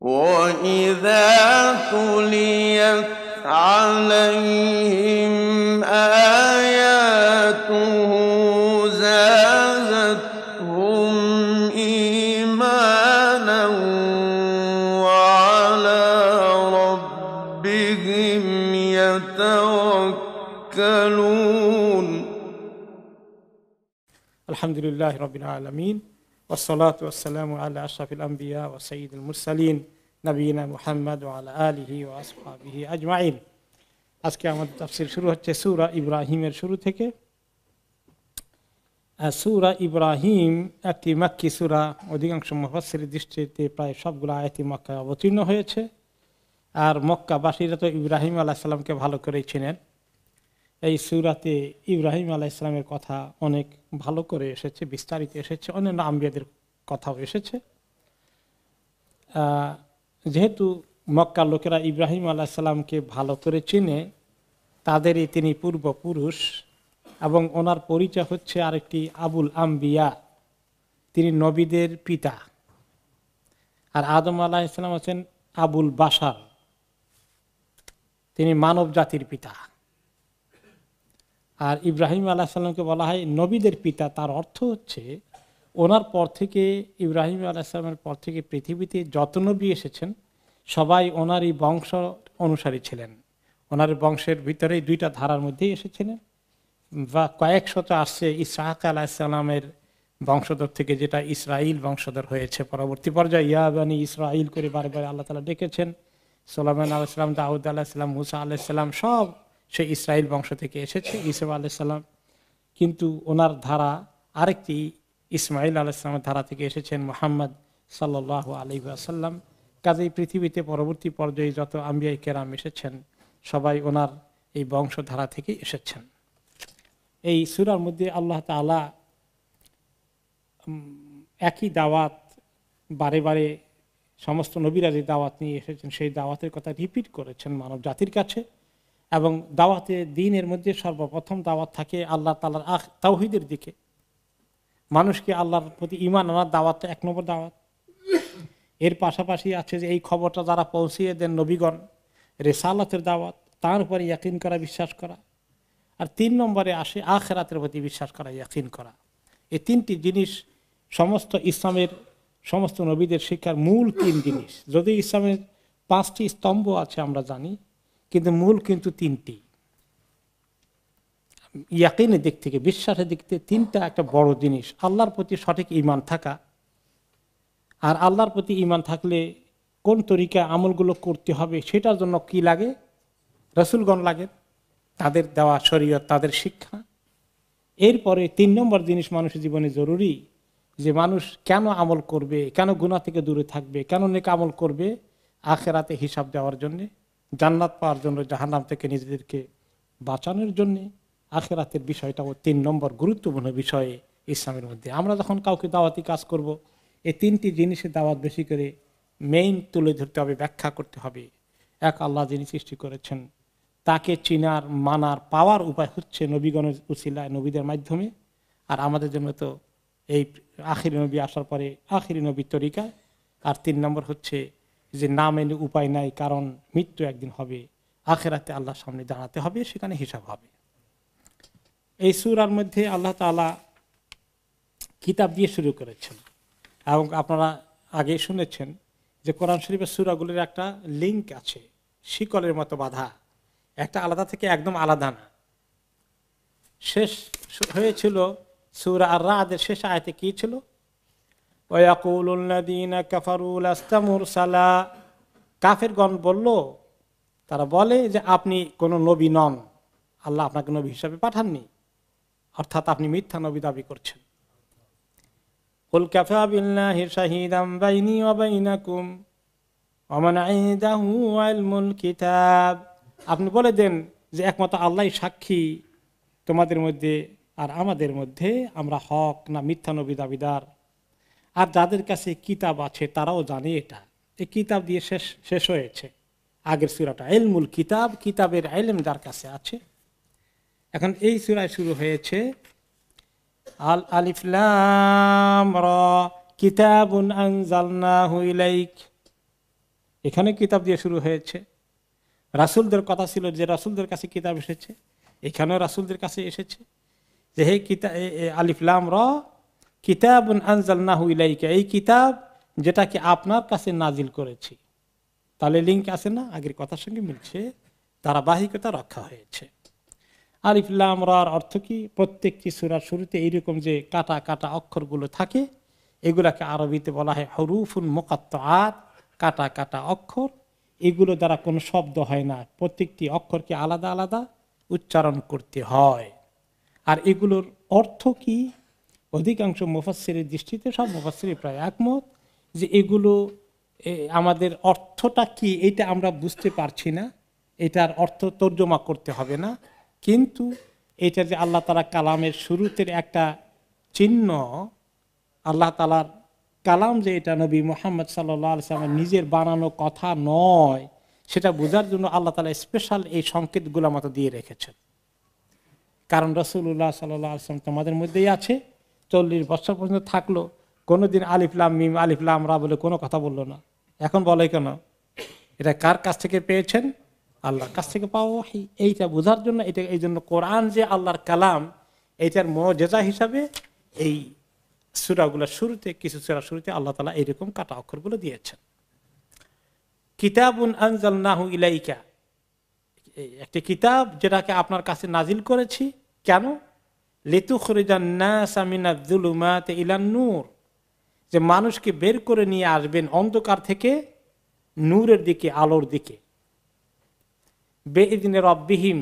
وَإِذَا تُلِيَتْ عَلَيْهِمْ آيَاتُهُ زَادَتْهُمْ إِيمَانًا وَعَلَىٰ رَبِّهِمْ يَتَوَكَّلُونَ الحمد لله رب العالمين والصلاة والسلام على أشرف الأنبياء وسيد المرسلين নবীনা মুহাম্মদ ওয়া আলা আলিহি ওয়া আসহাবিহি আজমাইন। আজকে আমাদের তাফসীর শুরু হচ্ছে সূরা ইব্রাহিমের শুরু থেকে। সূরা ইব্রাহিম একটি মাক্কি সূরা, অধিকাংশ মুফাসসিরের দৃষ্টিতে প্রায় সবগুলো আয়াতই মক্কায় অবতীর্ণ হয়েছে। আর মক্কাবাসীরা তো ইব্রাহিম আলাইহিস সালামকে ভালো করেই চিনেন। এই সূরাতে ইব্রাহিম আলাইহিস সালামের কথা অনেক ভালো করে এসেছে, বিস্তারিত এসেছে, অন্যান্য আম্বিয়াদের কথাও এসেছে। যেহেতু মক্কার লোকেরা ইব্রাহিম আলাইহিস সালামকে ভালো করে চিনে, তাদেরই তিনি পূর্বপুরুষ, এবং ওনার পরিচয় হচ্ছে আরেকটি আবুল আম্বিয়া, তিনি নবীদের পিতা। আর আদম আলাইহিস সালাম হচ্ছেন আবুল বাশার, তিনি মানব জাতির পিতা। আর ইব্রাহিম আলাইহিস সালামকে বলা হয় নবীদের পিতা। তার অর্থ হচ্ছে ওনার পর থেকে, ইব্রাহিম আলাইহিস সালামের পর থেকে পৃথিবীতে যত নবী এসেছেন সবাই ওনারই বংশ অনুসারী ছিলেন। ওনার বংশের ভিতরেই দুইটা ধারার মধ্যেই এসেছিলেন, বা কয়েক শত আসছে ইসহাক আলাইহিস সালামের বংশধর থেকে, যেটা ইসরাইল বংশধর হয়েছে পরবর্তী পর্যায়ে। ইয়া বানি ইসরাইল করে বারে বারে আল্লাহ তাআলা ডেকেছেন। সুলাইমান আলাইহিস সালাম, দাউদ আলাইহিস সালাম, মুসা আলাইহিস সালাম সব সেই ইসরাইল বংশ থেকে এসেছে, ঈসা আলাইহিস সালাম। কিন্তু ওনার ধারা আরেকটি, ইসমাইল আলাইহিস সালামের ধারা থেকে এসেছেন মুহাম্মদ সাল্লাল্লাহু আলাইহি ওয়াসাল্লাম। কাজেই পৃথিবীতে পরবর্তী পর্যায়ে যত আম্বিয়া কেরাম এসেছেন সবাই ওনার এই বংশধারা থেকে এসেছেন। এই সূরার মধ্যে আল্লাহ তাআলা একই দাওয়াত বারে বারে সমস্ত নবীরা যে দাওয়াত নিয়ে এসেছেন সেই দাওয়াতের কথা রিপিট করেছেন মানব জাতির কাছে। এবং দাওয়াতে দ্বীনের মধ্যে সর্বপ্রথম দাওয়াত থাকে আল্লাহ তাআলার তাওহীদের দিকে। মানুষকে আল্লাহর প্রতি ঈমান আনার দাওয়াতটা এক নম্বর দাওয়াত। এর পাশাপাশি আছে যে এই খবরটা যারা পৌঁছিয়ে দেন নবীগণ, রিসালাতের দাওয়াত, তার উপরে ইয়াকিন করা, বিশ্বাস করা। আর 3 নম্বরে আসে আখিরাতের প্রতি বিশ্বাস করা, ইয়াকিন করা। এই 3টি জিনিস সমস্ত ইসলামের, সমস্ত নবীদের শিক্ষার মূল 3 জিনিস। যদি ইসলামের 5টি স্তম্ভ আছে আমরা জানি, কিন্তু মূল কিন্তু 3টি। ইয়াকিনের দিক থেকে, বিশ্বাসের দিক থেকে 3টা একটা বড় জিনিস। আল্লাহর প্রতি সঠিক ঈমান থাকা, আর আল্লাহর প্রতি ঈমান থাকলে কোন তরিকা আমলগুলো করতে হবে সেটার জন্য কি লাগে, রাসূলগণ লাগে, তাদের দেওয়া শরীয়ত, তাদের শিক্ষা। এরপরে 3 নম্বর জিনিস মানুষের জীবনে জরুরি, যে মানুষ কেন আমল করবে, কেন গুনাহ থেকে দূরে থাকবে, কেন নেক আমল করবে, আখিরাতে হিসাব দেওয়ার জন্য, জান্নাত পাওয়ার জন্য, জাহান্নাম থেকে নিজেদেরকে বাঁচানোর জন্য। আখিরাতের বিষয়টাও 3 নম্বর গুরুত্বপূর্ণ বিষয়ে ইসলামের মধ্যে। আমরা যখন কাউকে দাওয়াতি কাজ করব, এই 3টি জিনিসের দাওয়াত বেশি করে মেইন তুলে ধরতে হবে, ব্যাখ্যা করতে হবে। এক আল্লাহ যিনি সৃষ্টি করেছেন, তাকে চিনার, মানার, পাওয়ার উপায় হচ্ছে নবীগণের উসিলায়, নবীদের মাধ্যমে। আর আমাদের জন্য তো এই আখিরি নবী আসার পরে আখিরি নবীর তরিকা। আর 3 নম্বর হচ্ছে যে না মেনে উপায় নাই, কারণ মৃত্যু একদিন হবে, আখিরাতে আল্লাহর সামনে দাঁড়াতে হবে, সেখানে হিসাব হবে। এই সূরার মধ্যে আল্লাহ তাআলা কিতাব দিয়ে শুরু করেছেন, এবং আপনারা আগে শুনেছেন যে কোরআন শরীফের সূরাগুলির একটা লিঙ্ক আছে, শিকলের মতো বাঁধা, একটা আলাদা থেকে একদম আলাদা না। শেষ হয়েছিল সূরা আর-রা'দের শেষ আয়াতে কি ছিল? ওয়ায়াকুলুল্লাযীনা কাফারু লাস্তা মুরসালা। কাফেরগণ বলল, তারা বলে যে আপনি কোনো নবী নন, আল্লাহ আপনাকে নবী হিসাবে পাঠাননি, অর্থাৎ আপনি মিথ্যা নবী দাবি করছেন। কুল কাফা বিল্লাহি শাহীদাম বাইনি ওয়া বাইনাকুম ওয়া মান ইনদাহু ইলমুল কিতাব। আপনি বলে দেন যে একমাত্র আল্লাহই সাক্ষী তোমাদের মধ্যে আর আমাদের মধ্যে, আমরা হক না মিথ্যা নবী দাবিদার। আর যাদের কাছে কিতাব আছে তারাও জানে এটা। এই কিতাব দিয়ে শেষ হয়েছে আগের সূরাটা, ইলমুল কিতাব, কিতাবের ইলম যার কাছে আছে। এখন এই সূরায় শুরু হয়েছে আলিফ লাম রা কিতাবুন আনজালনাহু ইলাইক এখানে কিতাব দিয়ে শুরু হয়েছে। রাসূলদের কথা ছিল যে রাসূলদের কাছে কিতাব এসেছে, এখানেও রাসূলদের কাছে এসেছে যে হে কিতাব, আলিফ লাম র কিতাবুন আনজালনাহু ইলাইকা, এই কিতাব যেটাকে আপনার কাছে নাজিল করেছি। তাহলে লিঙ্ক আছে না, আগের কথার সঙ্গে মিলছে, ধারাবাহিকতা রক্ষা হয়েছে। আলিফ লাম রার অর্থ কি? প্রত্যেকটি সূরার শুরুতে এইরকম যে কাটা কাটা অক্ষরগুলো থাকে, এগুলাকে আরবিতে বলা হয় হুরুফুন মুকাত্তাআত, কাটা কাটা অক্ষর। এগুলো দ্বারা কোনো শব্দ হয় না, প্রত্যেকটি অক্ষরকে আলাদা আলাদা উচ্চারণ করতে হয়। আর এগুলোর অর্থ কি? অধিকাংশ মুফাসসিরের দৃষ্টিতে, সব মুফাসসির প্রায় একমত যে এগুলো আমাদের অর্থটা কি এটা আমরা বুঝতে পারছি না, এটার অর্থ তর্জমা করতে হবে না, কিন্তু এটা যে আল্লাহ তাআলা কালামের শুরুতে একটা চিহ্ন, আল্লাহ তাআলার কালাম যে এটা নবী মুহাম্মদ সাল্লাল্লাহু আলাইহি ওয়াসাল্লাম নিজের বানানো কথা নয়, সেটা বোঝার জন্য আল্লাহ তাআলা স্পেশাল এই সংকেতগুলো মতো দিয়ে রেখেছেন। কারণ রাসূলুল্লাহ সাল্লাল্লাহু আলাইহি ওয়াসাল্লাম তোমাদের মধ্যেই আছে, 40 বছর পর্যন্ত থাকলো, কোনোদিন আলিফ লাম মিম আলিফ লাম রা বলে কোনো কথা বললো না। এখন বলে কেন? এটা কার কাছ থেকে পেয়েছেন? আল্লাহর কাছ থেকে পাওয়া ওহী। এইটা বোঝার জন্য, এটা এই জন্য কোরআন যে আল্লাহর কালাম, এইটার মুজিজা হিসাবে এই সূরাগুলোর শুরুতে, কিছু সূরার শুরুতে আল্লাহ তাআলা এইরকম কাটা অক্ষরগুলো দিয়েছেন। কিতাবুন আনজালনাহু ইলাইকা, একটি কিতাব যেটাকে আপনার কাছে নাজিল করেছি। কেন? লিতুখরিজান নাসা মিনাজ যুলুমাতি ইলান নূর, যে মানুষকে বের করে নিয়ে আসবেন অন্ধকার থেকে নূরের দিকে, আলোর দিকে। বেইযনি রাব্বিহিম,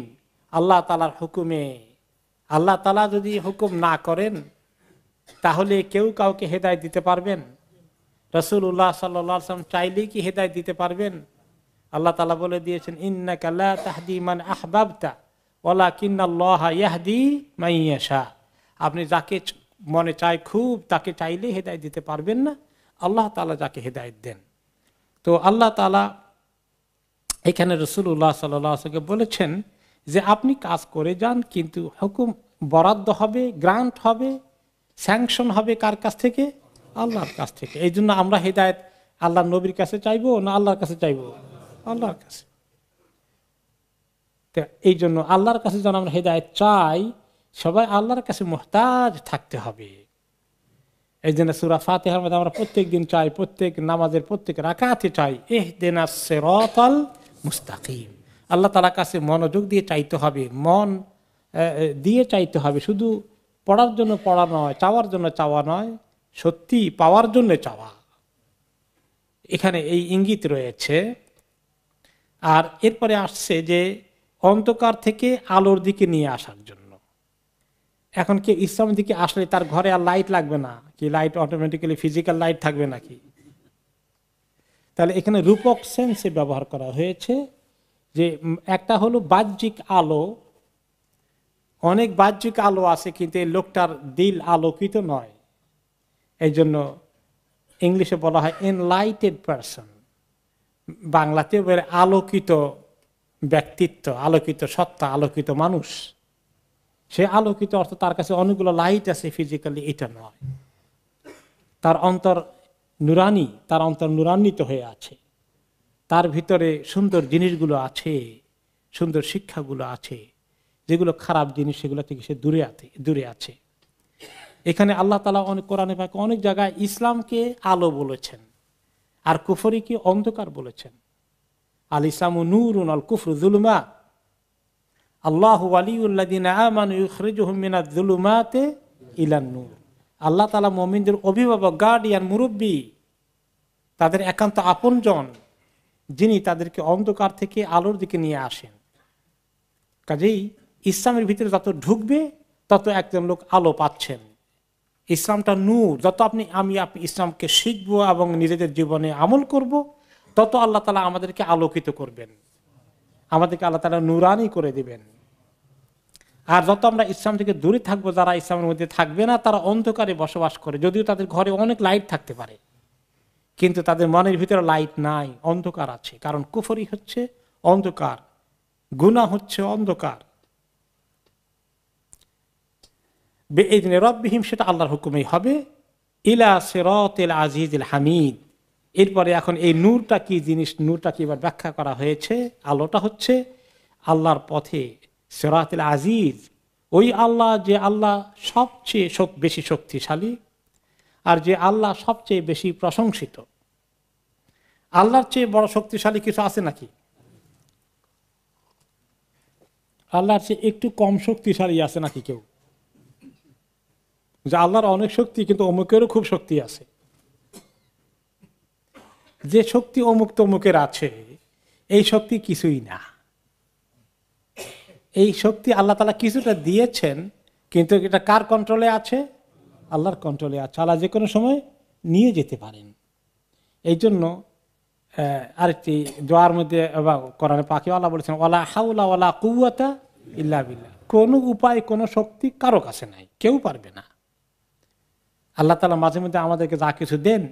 আল্লাহ তাআলার হুকুমে। আল্লাহ তাআলা যদি হুকুম না করেন তাহলে কেউ কাউকে হেদায়েত দিতে পারবেন? রাসূলুল্লাহ সাল্লাল্লাহু আলাইহি ওয়াসাল্লাম চাইলেই কি হেদায়েত দিতে পারবেন? আল্লাহ তাআলা বলে দিয়েছেন ইন্নাকা লা তাহদি মান আহবাবতা ওয়ালাকিন্নাল্লাহা ইয়াহদি মান ইয়াশা। আপনি যাকে মনে চায় খুব, তাকে চাইলে হেদায়েত দিতে পারবেন না, আল্লাহ তাআলা যাকে হেদায়েত দেন। তো আল্লাহ তাআলা এখানে রাসূলুল্লাহ সাল্লাল্লাহু আলাইহি ওয়াসাল্লামকে বলেছেন যে আপনি কাজ করে যান, কিন্তু হুকুম বরাদ্দ হবে, গ্রান্ট হবে, স্যাংশন হবে কার কাছ থেকে? আল্লাহর কাছ থেকে। এই জন্য আমরা হেদায়েত আল্লাহর নবীর কাছে চাইবো না আল্লাহর কাছে চাইবো? আল্লাহর কাছে। তো এই জন্য আল্লাহর কাছে যখন আমরা হেদায়েত চাই, সবাই আল্লাহর কাছে মুহতাজ থাকতে হবে। এই জন্য সূরা ফাতিহার মধ্যে আমরা প্রত্যেক দিন চাই, প্রত্যেক নামাজের প্রত্যেক রাকাতে চাই ইহদিনাস সিরাতাল মুস্তাকিম। আল্লাহ তাআলার কাছে মনোযোগ দিয়ে চাইতে হবে, মন দিয়ে চাইতে হবে, শুধু পড়ার জন্য পড়া নয়, চাওয়ার জন্য চাওয়া নয়, সত্যি পাওয়ার জন্য চাওয়া। এখানে এই ইঙ্গিত রয়েছে। আর এরপরে আসছে যে অন্ধকার থেকে আলোর দিকে নিয়ে আসার জন্য। এখন কি ইসলামের দিকে আসলে তার ঘরে আর লাইট লাগবে না কি? লাইট অটোমেটিক্যালি ফিজিক্যাল লাইট থাকবে নাকি? তাহলে এখানে রূপক সেন্সে ব্যবহার করা হয়েছে যে একটা হলো বাহ্যিক আলো, অনেক বাহ্যিক আলো আছে কিন্তু এই লোকটার দিল আলোকিত নয়, এই জন্য ইংলিশে বলা হয় এনলাইটেড পারসন, বাংলাতে বলে আলোকিত ব্যক্তিত্ব, আলোকিত সত্তা, আলোকিত মানুষ। সে আলোকিত অর্থ তার কাছে অনেকগুলো লাইট আছে ফিজিক্যালি, এটা নয়। তার অন্তর নুরানি, তার অন্তর নুরান্বিত হয়ে আছে, তার ভিতরে সুন্দর জিনিসগুলো আছে, সুন্দর শিক্ষাগুলো আছে, যেগুলো খারাপ জিনিস সেগুলো থেকে সে দূরে আছে। এখানে আল্লাহ তাআলা অনেক কোরআনে পাকে অনেক জায়গায় ইসলামকে আলো বলেছেন আর কুফরিকে অন্ধকার বলেছেন। আল ইসলামু নূরুন আল কুফরু যুলুমাত, আল্লাহু ওয়ালিউল্লাযিনা আমানু ইউখরিজুহুম মিনাজ যুলুমাতি ইলান নূর। আল্লাহ তাআলা মুমিনদের অভিভাবক, গার্ডিয়ান, মুরব্বী, তাদের একান্ত আপনজন, যিনি তাদেরকে অন্ধকার থেকে আলোর দিকে নিয়ে আসেন। কাজেই ইসলামের ভিতরে যত ঢুকবে তত একজন লোক আলো পাচ্ছেন। ইসলামটা নূর, যত আপনি ইসলামকে শিখবো এবং নিজেদের জীবনে আমল করব, তত আল্লাহ তাআলা আমাদেরকে আলোকিত করবেন, আমাদেরকে আল্লাহ তাআলা নূরানি করে দিবেন। আর যত আমরা ইসলাম থেকে দূরে থাকবো, যারা ইসলামের মধ্যে থাকবে না তারা অন্ধকারে বসবাস করে, যদিও তাদের ঘরে অনেক লাইট থাকতে পারে কিন্তু তাদের মনের ভিতরে লাইট নাই, অন্ধকার আছে। কারণ কুফরি হচ্ছে অন্ধকার, গুনাহ হচ্ছে অন্ধকার। বিইذن রাব্বিহিম, সেটা আল্লাহর হুকুমেই হবে। ইলা সিরাতিল আজিজিল হামিদ, এরপরে এখন এই নূরটা কি জিনিস, নূরটা কি এবার ব্যাখ্যা করা হয়েছে। আলোটা হচ্ছে আল্লাহর পথে সিরাতুল আজিজ, ওই আল্লাহ যে আল্লাহ সবচেয়ে বেশি শক্তিশালী আর যে আল্লাহ সবচেয়ে বেশি প্রশংসিত। আল্লাহর চেয়ে বড় শক্তিশালী কিছু আছে নাকি? আল্লাহর চেয়ে একটু কম শক্তিশালী আছে নাকি কেউ? যে আল্লাহর অনেক শক্তি কিন্তু অমুকেরও খুব শক্তি আছে। যে শক্তি অমুক তমুকের আছে এই শক্তি কিছুই না। এই শক্তি আল্লাহ তাআলা কিছুটা দিয়েছেন, কিন্তু এটা কার কন্ট্রোলে আছে? আল্লাহর কন্ট্রোলে আছে। আল্লাহ যে কোনো সময় নিয়ে যেতে পারেন। এই জন্য আরেকটি দোয়ার মধ্যে কোরআনে পাকে আল্লাহ বলেছেন, ওয়ালা হাওলা ওয়ালা কুওয়াতা ইল্লা বিল্লাহ, কোনো উপায় কোনো শক্তি কারো কাছে নাই, কেউ পারবে না। আল্লাহ তাআলা মাঝে মধ্যে আমাদেরকে যা কিছু দেন,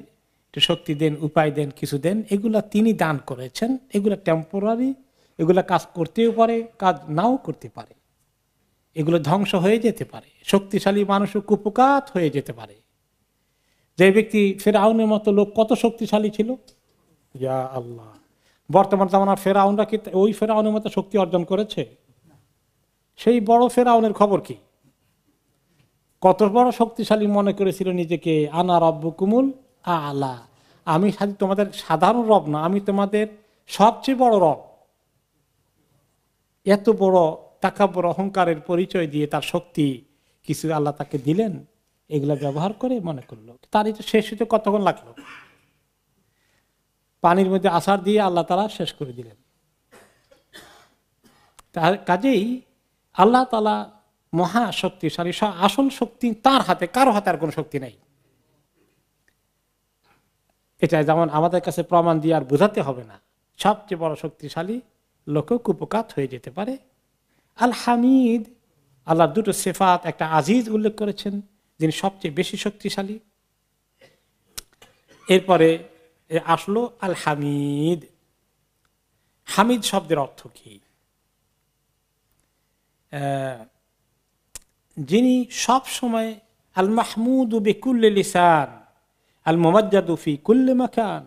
একটু শক্তি দেন, উপায় দেন, কিছু দেন, এগুলা তিনি দান করেছেন। এগুলা টেম্পোরারি, এগুলা কাজ করতেও পারে, কাজ নাও করতে পারে, এগুলো ধ্বংস হয়ে যেতে পারে। শক্তিশালী মানুষও কুপকাত হয়ে যেতে পারে। যে ব্যক্তি ফেরাউনের মতো লোক কত শক্তিশালী ছিল, ইয়া আল্লাহ! বর্তমান জামানার ফেরাউনরা কি ওই ফেরাউনের মতো শক্তি অর্জন করেছে? সেই বড় ফেরাউনের খবর কি? কত বড় শক্তিশালী মনে করেছিল নিজেকে, আনা রব্বুকুমুল আলা, আমি তোমাদের সাধারণ রব না, আমি তোমাদের সবচেয়ে বড় রব। এত বড় তাকাব্বর অহংকারের পরিচয় দিয়ে তার শক্তি কিছু আল্লাহ তাকে দিলেন, এগুলা ব্যবহার করে মনে করলো। তার এটা শেষ হতে কতক্ষণ লাগলো? পানির মধ্যে আছাড় দিয়ে আল্লাহ তাআলা শেষ করে দিলেন। তার কাজেই আল্লাহ তাআলা মহা শক্তিশালী, আসল শক্তি তার হাতে, কারো হাতে আর কোনো শক্তি নেই। এটা যেমন আমাদের কাছে প্রমাণ দিয়ে আর বোঝাতে হবে না। সবচেয়ে বড় শক্তিশালী লোক কুপকাত হয়ে যেতে পারে। আল হামিদ, আল্লাহর দুটো সিফাত, একটা আজিজ উল্লেখ করেছেন, যিনি সবচেয়ে বেশি শক্তিশালী। এরপরে আসলো আল হামিদ। হামিদ শব্দের অর্থ কি? যিনি সব সময়, আল মাহমুদ বিকুল্লি লিসান আল মুমাজ্জাদু ফি কুল্লি মাকান,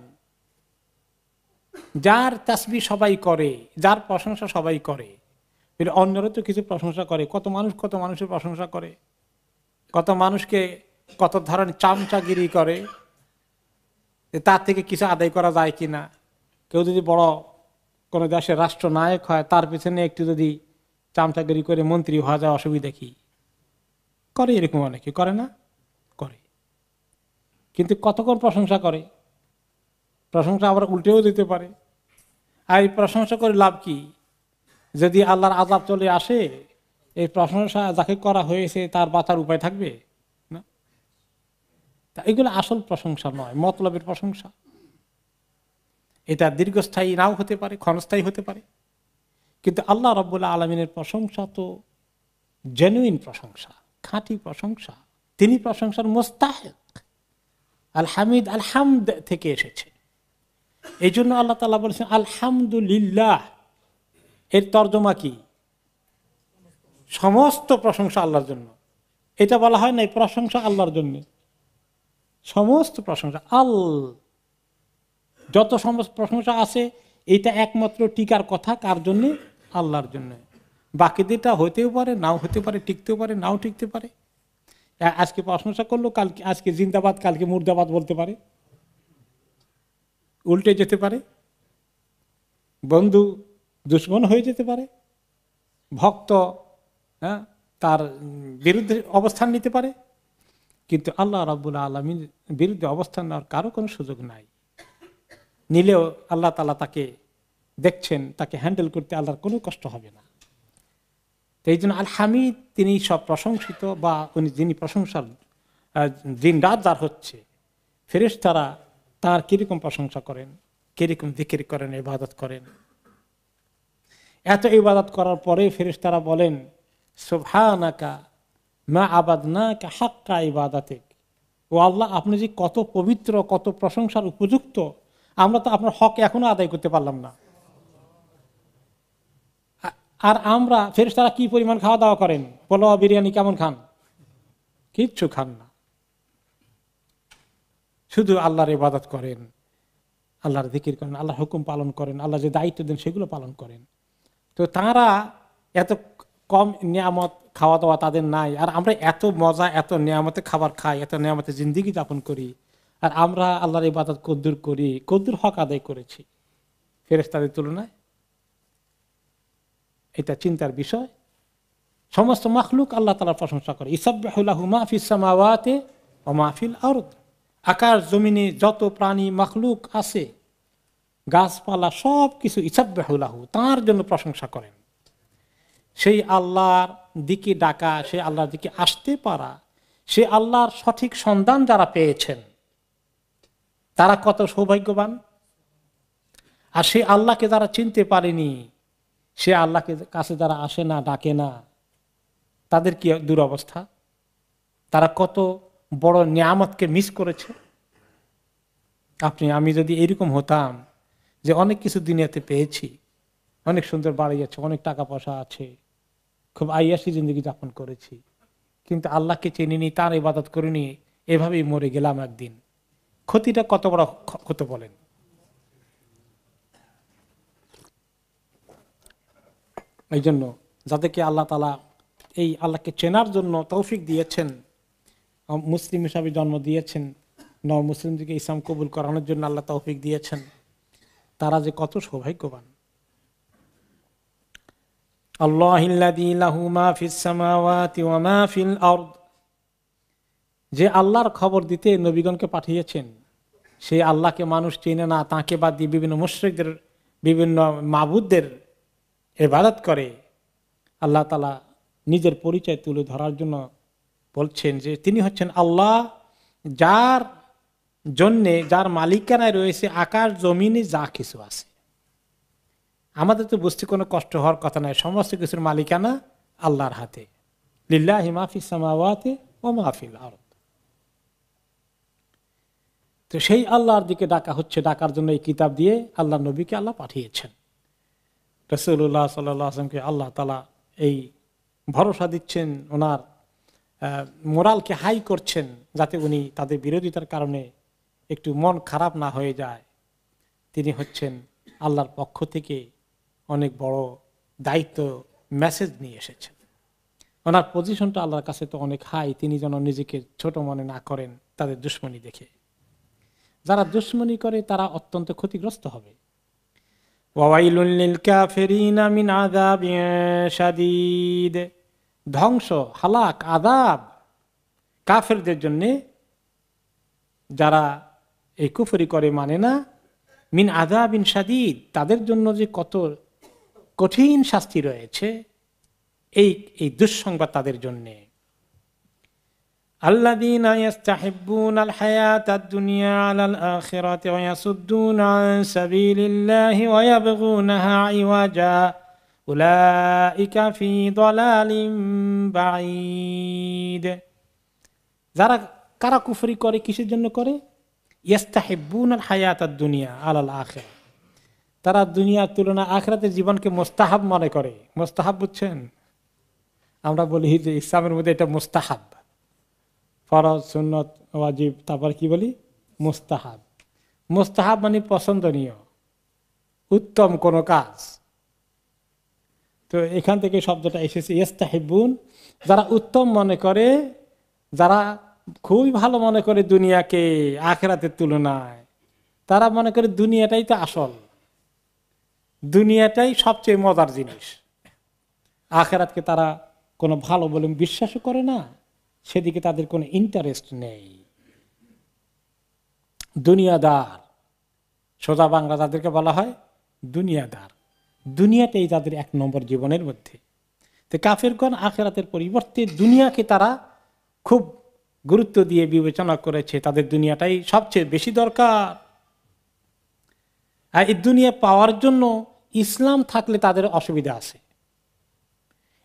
যার তাসবিহ সবাই করে, যার প্রশংসা সবাই করে। অন্যরা তো কিছু প্রশংসা করে, কত মানুষের প্রশংসা করে, কত মানুষকে কত ধরনের চামচাগিরি করে, তার থেকে কিছু আদায় করা যায় কিনা। কেউ যদি বড় কোনো দেশের রাষ্ট্রনায়ক হয়, তার পিছনে একটু যদি চামচাগিরি করে মন্ত্রী হওয়া যায়, অসুবিধা কি? করে, এরকম অনেকে করে না? করে। কিন্তু কতক্ষণ প্রশংসা করে? প্রশংসা আবার উল্টেও দিতে পারে। আর এই প্রশংসা করে লাভ কি? যদি আল্লাহর আযাব চলে আসে, এই প্রশংসা যাকে করা হয়েছে তার বাঁচার উপায় থাকবে না। তা এগুলো আসল প্রশংসা নয়, মতলবের প্রশংসা। এটা দীর্ঘস্থায়ী নাও হতে পারে, ক্ষণস্থায়ী হতে পারে। কিন্তু আল্লাহ রাব্বুল আলামিনের প্রশংসা তো জেনুইন প্রশংসা, খাঁটি প্রশংসা। তিনি প্রশংসার মুস্তাহিক। আল হামিদ, আল হামদ থেকে এসেছে। এই জন্য আল্লাহ তাআলা বলেছেন আলহামদুলিল্লাহ। এর তর্জমা কি? সমস্ত প্রশংসা আল্লাহর জন্য। এটা বলা হয় না প্রশংসা আল্লাহর জন্য, সমস্ত প্রশংসা যত সমস্ত প্রশংসা আছে, এটা একমাত্র টিকার কথা কার জন্য? আল্লাহর জন্য। বাকিদেরটা হতেও পারে, নাও হতে পারে, টিকতেও পারে, নাও টিকতে পারে। আজকে প্রশংসা করলো, কালকে আজকে জিন্দাবাদ, কালকে মুর্দাবাদ বলতে পারে, উল্টে যেতে পারে। বন্ধু দুশ্মন হয়ে যেতে পারে, ভক্ত তার বিরুদ্ধে অবস্থান নিতে পারে। কিন্তু আল্লাহ রাব্বুল আলামিনের বিরুদ্ধে অবস্থান নেওয়ার কারো কোনো সুযোগ নাই। নিলেও আল্লাহ তাআলা তাকে দেখছেন, তাকে হ্যান্ডেল করতে আল্লাহর কোনো কষ্ট হবে না। এই জন্য আল হামিদ, তিনি সব প্রশংসিত, বা উনি যিনি প্রশংসার দিন রাত যার হচ্ছে। ফেরেশতারা তার কিরকম প্রশংসা করেন, কিরকম জিকির করেন, ইবাদত করেন। এত ইবাদত করার পরে ফেরেশতারা বলেন সুবহানাকা মা আবাদনাকা হাক্কা ইবাদাতিক। ও আল্লাহ, আপনি যে কত পবিত্র, কত প্রশংসার উপযুক্ত, আমরা তো আপনার হক এখনো আদায় করতে পারলাম না। আর আমরা, ফেরেশতারা কি পরিমাণ খাওয়া দাওয়া করেন? পোলাও বিরিয়ানি কেমন খান? কিচ্ছু খান না, শুধু আল্লাহর ইবাদত করেন। আল্লাহর জিকির করেন, আল্লাহর হুকুম পালন করেন, আল্লাহ যে দায়িত্ব দেন সেগুলো পালন করেন। তো তারা এত কম নিয়ামত খাওয়া দাওয়া তাদের নাই, আর আমরা এত মজা এত নিয়ামতে খাবার খাই, এত নিয়ামতে জিন্দিগি যাপন করি, আর আমরা আল্লাহর ইবাদত কদ্দুর করি, কদ্দুর হক আদায় করেছি ফেরেশতাদের তুলনায়? এটা চিন্তার বিষয়। সমস্ত মাখলুক আল্লাহ তাআলার প্রশংসা করে, ইসাব্বিহু লাহু মা ফিস সামাওয়াতি ওয়া মা ফিল আরদ। আকাশ জমিনে যত প্রাণী মাখলুক আছে, গাছপালা সব কিছু ইসাব্বিহু লাহু, তার জন্য প্রশংসা করেন। সেই আল্লাহর দিকে ডাকা, সেই আল্লাহর দিকে আসতে পারা, সেই আল্লাহর সঠিক সন্ধান যারা পেয়েছেন তারা কত সৌভাগ্যবান। আর সেই আল্লাহকে যারা চিনতে পারেনি, সে আল্লাহকে কাছে যারা আসে না, ডাকে না, তাদের কি দুরবস্থা। তারা কত বড় নিয়ামতকে মিস করেছে। আমি যদি এরকম হতাম যে অনেক কিছু দুনিয়াতে পেয়েছি, অনেক সুন্দর বাড়ি আছে, অনেক টাকা পয়সা আছে, খুব আইয়াসী জিন্দগি যাপন করেছি, কিন্তু আল্লাহকে চিনিনি, তার ইবাদত করিনি, এভাবেই মরে গেলাম একদিন, ক্ষতিটা কত বড় হতে বলেন। এই জন্য যাদেরকে আল্লাহ তাআলা এই আল্লাহকে চেনার জন্য তৌফিক দিয়েছেন, মুসলিম হিসাবে জন্ম দিয়েছেন, মুসলিমদেরকে ইসলাম কবুল করানোর জন্য আল্লাহ তৌফিক দিয়েছেন, তারা যে কত সৌভাগ্যবান। আল্লাহিল্লাযী লাহু মা ফিস সামাওয়াতি ওয়া মা ফিল আরদ, যে আল্লাহর খবর দিতে নবীগণকে পাঠিয়েছেন, সেই আল্লাহকে মানুষ চেনে না, তাকে বাদ দিয়ে বিভিন্ন মুশরিকদের, বিভিন্ন মাবুদদের ইবাদত করে। আল্লাহ তাআলা নিজের পরিচয় তুলে ধরার জন্য বলছেন যে তিনি হচ্ছেন আল্লাহ, যার জন্যে, যার মালিকানায় রয়েছে আকাশ জমিনে যা কিছু আছে। আমাদের তো বুঝতে কোনো কষ্ট হওয়ার কথা নয়, সমস্ত কিছুর মালিকানা আল্লাহর হাতে। লিল্লাহি মা ফিস সামাওয়াতি ওয়া মা ফিল আরদ। তো সেই আল্লাহর দিকে ডাকা হচ্ছে, ডাকার জন্য এই কিতাব দিয়ে আল্লাহ নবীকে আল্লাহ পাঠিয়েছেন। রাসূলুল্লাহ সাল্লাল্লাহু আলাইহি ওয়াসাল্লামকে আল্লাহ তাআলা এই ভরসা দিচ্ছেন, ওনার মোরালকে হাই করছেন, যাতে উনি তাদের বিরোধিতার কারণে একটু মন খারাপ না হয়ে যায়। তিনি হচ্ছেন আল্লাহর পক্ষ থেকে অনেক বড় দায়িত্ব, মেসেজ নিয়ে এসেছেন। ওনার পজিশনটা আল্লাহর কাছে তো অনেক হাই, তিনি যেন নিজেকে ছোট মনে না করেন তাদের দুশ্মনী দেখে। যারা দুশ্মনী করে তারা অত্যন্ত ক্ষতিগ্রস্ত হবে। ওয়াইলুল লিল কাফিরিনা মিন আযাবিন শাদীদ, ধ্বংস, হালাক, আযাব কাফেরদের জন্য, যারা এই কুফরি করে, মানে না, মিন আযাবিন শাদীদ, তাদের জন্য যে কত কঠিন শাস্তি রয়েছে, এই দুঃসংবাদ তাদের জন্য। আল্লাযীনা ইস্তাহিব্বুনাল হায়াতাদ দুনিয়া আলাল আখিরাতি ওয়া ইয়াসুদ্দুনা আন সাবিলিল্লাহি ওয়া ইয়াবগুনাহা ইওয়াজা উলাইকা ফি দালালিম বাঈদ। যারা কারা কুফরি করে, কিসের জন্য করে? ইস্তাহিব্বুনাল হায়াতাদ দুনিয়া আলাল আখিরাহ, তারা দুনিয়ার তুলনায় আখিরাতের জীবনকে মুস্তাহাব মনে করে। মুস্তাহাব বুঝছেন? আমরা বলি যে ইসলামের মধ্যে এটা মুস্তাহাব, ফরজ, সুন্নত, ওয়াজিব, তারপর কি বলি? মুস্তাহাব। মুস্তাহাব মানে পছন্দনীয়, উত্তম কোনো কাজ। তো এখান থেকে শব্দটা এসেছে ইস্তাহিব্বুন, যারা উত্তম মনে করে, যারা খুবই ভালো মনে করে দুনিয়াকে আখিরাতের তুলনায়, তারা মনে করে দুনিয়াটাই তো আসল, দুনিয়াটাই সবচেয়ে মজার জিনিস। আখিরাতকে তারা কোনো ভালো বলে বিশ্বাসও করে না, সেদিকে তাদের কোনো ইন্টারেস্ট নেই। দুনিয়াদার, সোজা বাংলা তাদেরকে বলা হয় দুনিয়াদার। দুনিয়াটাই তাদের এক নম্বর জীবনের মধ্যে। তো কাফেরগণ আখিরাতের পরিবর্তে দুনিয়াকে তারা খুব গুরুত্ব দিয়ে বিবেচনা করেছে, তাদের দুনিয়াটাই সবচেয়ে বেশি দরকার। আর এই দুনিয়া পাওয়ার জন্য ইসলাম থাকলে তাদের অসুবিধা আছে,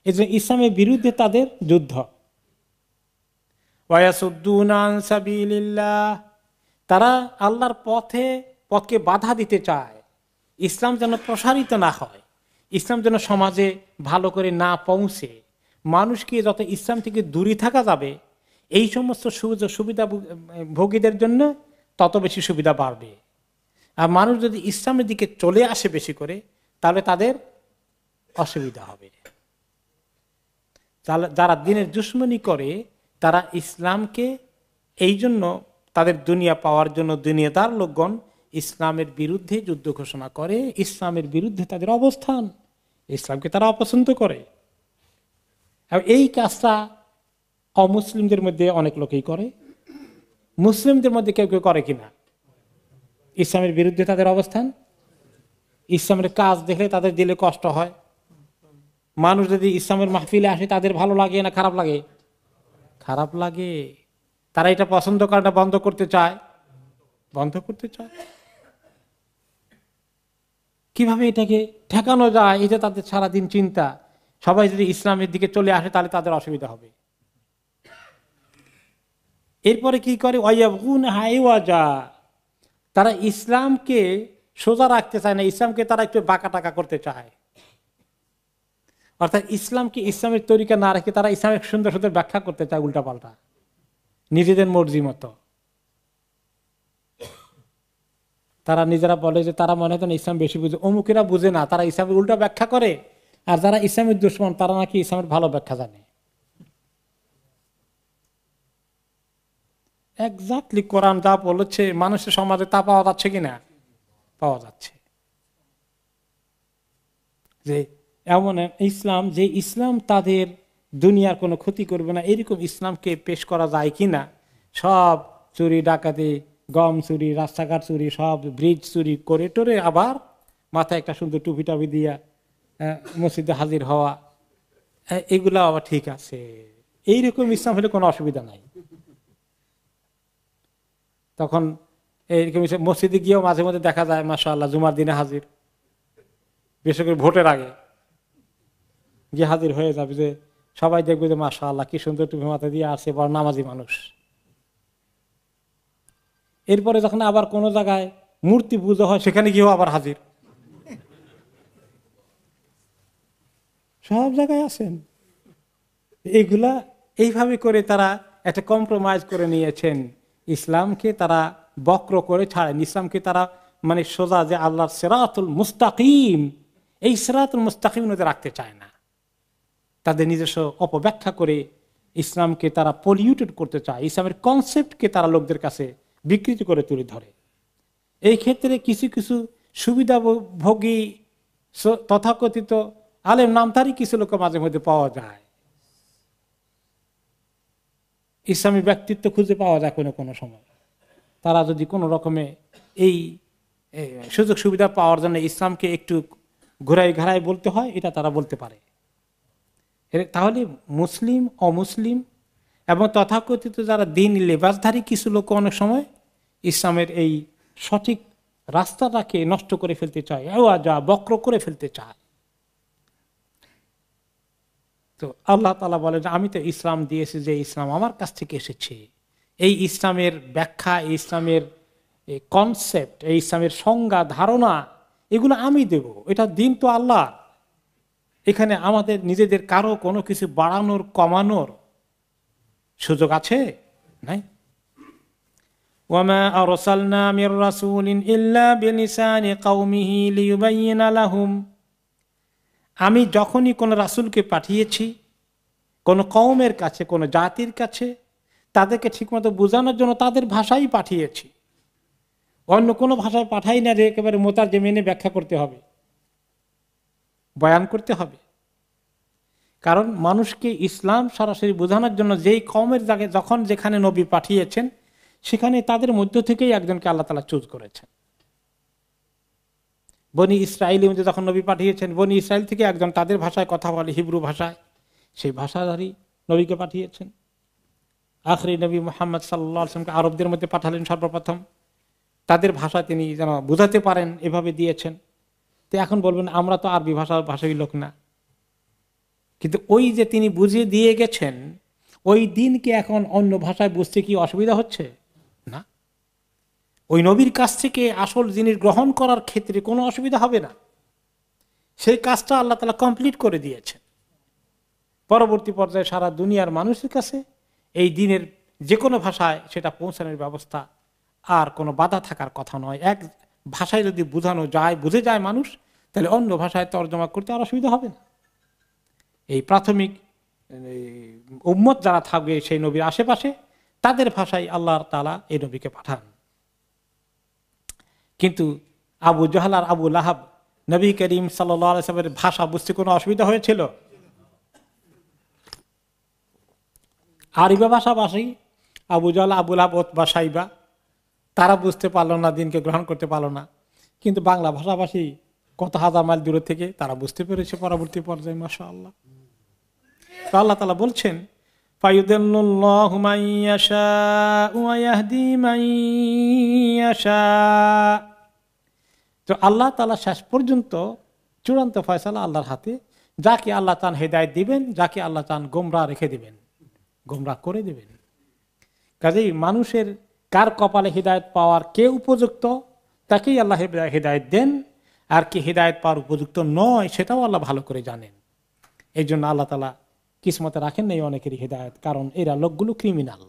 এই জন্য ইসলামের বিরুদ্ধে তাদের যুদ্ধ। ওয়ায়াসুদ্দুনা আন সাবিলিল্লাহ, তারা আল্লাহর পথকে বাধা দিতে চায়, ইসলাম যেন প্রসারিত না হয়, ইসলাম যেন সমাজে ভালো করে না পৌঁছে, মানুষকে যত ইসলাম থেকে দূরে থাকা যাবে, এই সমস্ত সুবিধা ভোগীদের জন্য তত বেশি সুবিধা বাড়বে। আর মানুষ যদি ইসলামের দিকে চলে আসে বেশি করে, তাহলে তাদের অসুবিধা হবে। যারা দিনের দুশমনি করে তারা ইসলামকে এই জন্য তাদের দুনিয়া পাওয়ার জন্য দুনিয়াদার লোকগণ ইসলামের বিরুদ্ধে যুদ্ধ ঘোষণা করে, ইসলামের বিরুদ্ধে তাদের অবস্থান, ইসলামকে তারা অপছন্দ করে। এই কাজটা অমুসলিমদের মধ্যে অনেক লোকেই করে, মুসলিমদের মধ্যে কেউ কেউ করে কিনা? ইসলামের বিরুদ্ধে তাদের অবস্থান, ইসলামের কাজ দেখলে তাদের দিলে কষ্ট হয়। মানুষ যদি ইসলামের মাহফিলে আসে তাদের ভালো লাগে না খারাপ লাগে? খারাপ লাগে। তারা এটা পছন্দ করে না, বন্ধ করতে চায়, বন্ধ করতে চায়। কিভাবে এটাকে ঠেকানো যায়, এটা তাদের সারাদিন চিন্তা। সবাই যদি ইসলামের দিকে চলে আসে তাহলে তাদের অসুবিধা হবে। এরপরে কি করে? তারা ইসলামকে সোজা রাখতে চায় না, ইসলামকে তারা একটু বাঁকা টাকা করতে চায়। অর্থাৎ ইসলামকে ইসলামের তরিকা না রেখে তারা ইসলামের সুন্দর সুন্দর ব্যাখ্যা করতে চায় উল্টাপাল্টা, নিজেদের মর্জি মতো। তারা নিজেরা বলে যে তারা মনে হয় ইসলাম বেশি বুঝে, অমুকেরা বুঝে না, তারা ইসলামের উল্টা ব্যাখ্যা করে। আর যারা ইসলামের দুশমন তারা নাকি ইসলামের ভালো ব্যাখ্যা জানে। এক্স্যাক্টলি কোরআন যা বলেছে মানুষের সমাজে তা পাওয়া যাচ্ছে কিনা? পাওয়া যাচ্ছে। যে এমন ইসলাম, যে ইসলাম তাদের দুনিয়ার কোনো ক্ষতি করবে না, এরকম ইসলামকে পেশ করা যায় কিনা? সব চুরি ডাকাতি, গম চুরি, রাস্তাঘাট চুরি, সব ব্রিজ চুরি করে টোরে আবার মাথায় একটা সুন্দর টুপি টাপি দিয়া মসজিদে হাজির হওয়া, এগুলো আবার ঠিক আছে। এইরকম ইসলাম হলে কোনো অসুবিধা নাই। তখন এইরকম মসজিদে গিয়েও মাঝে মধ্যে দেখা যায় মাশাআল্লাহ জুমার দিনে হাজির, বিশেষ করে ভোটের আগে গিয়ে হাজির হয়ে যাবে, যে সবাই দেখবে যে মাশাআল্লাহ কি সুন্দর টুপি মাথা দিয়ে আসে, বড় নামাজি মানুষ। এরপরে যখন আবার কোনো জায়গায় মূর্তি পুজো হয় সেখানে গিয়েও আবার হাজির। সব জায়গায় আছেন। এইগুলা এইভাবে করে তারা একটা কম্প্রোমাইজ করে নিয়েছেন। ইসলামকে তারা বক্র করে ছাড়েন, ইসলামকে তারা মানে সোজা যে আল্লাহর সিরাতুল মুস্তাকিম, এই সিরাতুল মুস্তাকিম ওদের রাখতে চায় না। তাদের নিজস্ব অপব্যাখ্যা করে ইসলামকে তারা পলিউটেড করতে চায়, ইসলামের কনসেপ্টকে তারা লোকদের কাছে বিকৃতি করে তুলে ধরে। এই ক্ষেত্রে কিছু কিছু সুবিধাভোগী তথাকথিত আলেম নামধারী কিছু লোক মাঝে মধ্যে পাওয়া যায়, ইসলামী ব্যক্তিত্ব খুঁজে পাওয়া যায় কোনো কোনো সময়। তারা যদি কোনো রকমে এই সুযোগ সুবিধা পাওয়ার জন্য ইসলামকে একটু ঘুরাই ঘাড়াই বলতে হয়, এটা তারা বলতে পারে। তাহলে মুসলিম, অমুসলিম এবং তথাকথিত যারা দিন লেবাসধারী কিছু লোক অনেক সময় ইসলামের এই সঠিক রাস্তাটাকে নষ্ট করে ফেলতে চায়, বক্র করে ফেলতে চায়। তো আল্লাহ তাআলা বলে যে আমি তো ইসলাম দিয়েছি, যে ইসলাম আমার কাছ থেকে এসেছে, এই ইসলামের ব্যাখ্যা, এই ইসলামের কনসেপ্ট, এই ইসলামের সংজ্ঞা ধারণা, এগুলো আমি দেব। এটা দিন তো আল্লাহ, এখানে আমাদের নিজেদের কারো কোনো কিছু বাড়ানোর কমানোর সুযোগ আছে নাই। ওয়ামা আরসালনা মির রাসূলিন ইল্লা বিলিসানি কওমিহি লিয়ুবাইয়িনা লাহুম, আমি যখনই কোন রাসূলকে পাঠিয়েছি কোন কওমের কাছে, কোন জাতির কাছে, তাদেরকে ঠিকমতো বোঝানোর জন্য তাদের ভাষাই পাঠিয়েছি। অন্য কোনো ভাষায় পাঠাই না যে একেবারে মোতারজেমেনে ব্যাখ্যা করতে হবে, বয়ান করতে হবে। কারণ মানুষকে ইসলাম সরাসরি বোঝানোর জন্য যেই কওমের জায়গায় যখন যেখানে নবী পাঠিয়েছেন, সেখানে তাদের মধ্য থেকেই একজনকে আল্লাহ তাআলা চুজ করেছেন। বনি ইসরায়েলের মধ্যে যখন নবী পাঠিয়েছেন, বনি ইসরায়েল থেকে একজন তাদের ভাষায় কথা বলে, হিব্রু ভাষায়, সেই ভাষাধারী নবীকে পাঠিয়েছেন। আখরি নবী মুহাম্মদ সাল্লাল্লাহু আলাইহি ওয়াসাল্লামকে আরবদের মধ্যে পাঠালেন সর্বপ্রথম, তাদের ভাষা তিনি যেন বোঝাতে পারেন এভাবে দিয়েছেন। তো এখন বলবেন আমরা তো আরবি ভাষাভাষী লোক না, কিন্তু ওই যে তিনি বুঝিয়ে দিয়ে গেছেন, ওই দিনকে এখন অন্য ভাষায় বুঝতে কি অসুবিধা হচ্ছে? না, ওই নবীর কাছ থেকে আসল জিনিস গ্রহণ করার ক্ষেত্রে কোনো অসুবিধা হবে না। সেই কাজটা আল্লাহ তাআলা কমপ্লিট করে দিয়েছেন। পরবর্তী পর্যায়ে সারা দুনিয়ার মানুষের কাছে এই দিনের যে কোনো ভাষায় সেটা পৌঁছানোর ব্যবস্থা, আর কোনো বাধা থাকার কথা নয়। এক ভাষায় যদি বোঝানো যায়, বুঝে যায় মানুষ, তাহলে অন্য ভাষায় তর্জমা করতে আর অসুবিধা হবে না। এই প্রাথমিক উম্মত যারা থাকবে সেই নবীর আশেপাশে, তাদের ভাষায় আল্লাহ তাআলা এই নবীকে পাঠান। কিন্তু আবু জাহল আর আবু লাহাব নবী করিম সাল্লাল্লাহু আলাইহি ওয়াসাল্লামের ভাষা বুঝতে কোনো অসুবিধা হয়েছিল? আরবি ভাষাভাষী আবু জাহল, আবু লাহাব, উতবা, সাইবা, তারা বুঝতে পারলো না, দিনকে গ্রহণ করতে পারলো না। কিন্তু বাংলা ভাষাভাষী কত হাজার মাইল দূরে থেকে তারা বুঝতে পেরেছে পরবর্তী পর্যায়ে, মাশাআল্লাহ। তো আল্লাহ তাআলা বলছেন, ফায়ুদিল্লুল্লাহু মান ইয়াশাউ ওয়া ইয়াহদি মান ইয়াশা। তো আল্লাহ তাআলা শেষ পর্যন্ত চূড়ান্ত ফয়সালা আল্লাহর হাতে। যাকে আল্লাহ চান হেদায়েত দিবেন, যাকে আল্লাহ চান গোমরাহ রেখে দিবেন, গোমরাহ করে দিবেন। কাজেই মানুষের কার কপালে হিদায়ত পাওয়ার কে উপযুক্ত, তাকেই আল্লাহ হিদায়ত দেন, আর কি হিদায়ত পাওয়ার উপযুক্ত নয় সেটাও আল্লাহ ভালো করে জানেন। এই জন্য আল্লাহ তাআলা কিসমতে রাখেন নাই অনেকেরই হিদায়ত, কারণ এরা লোকগুলো ক্রিমিনাল।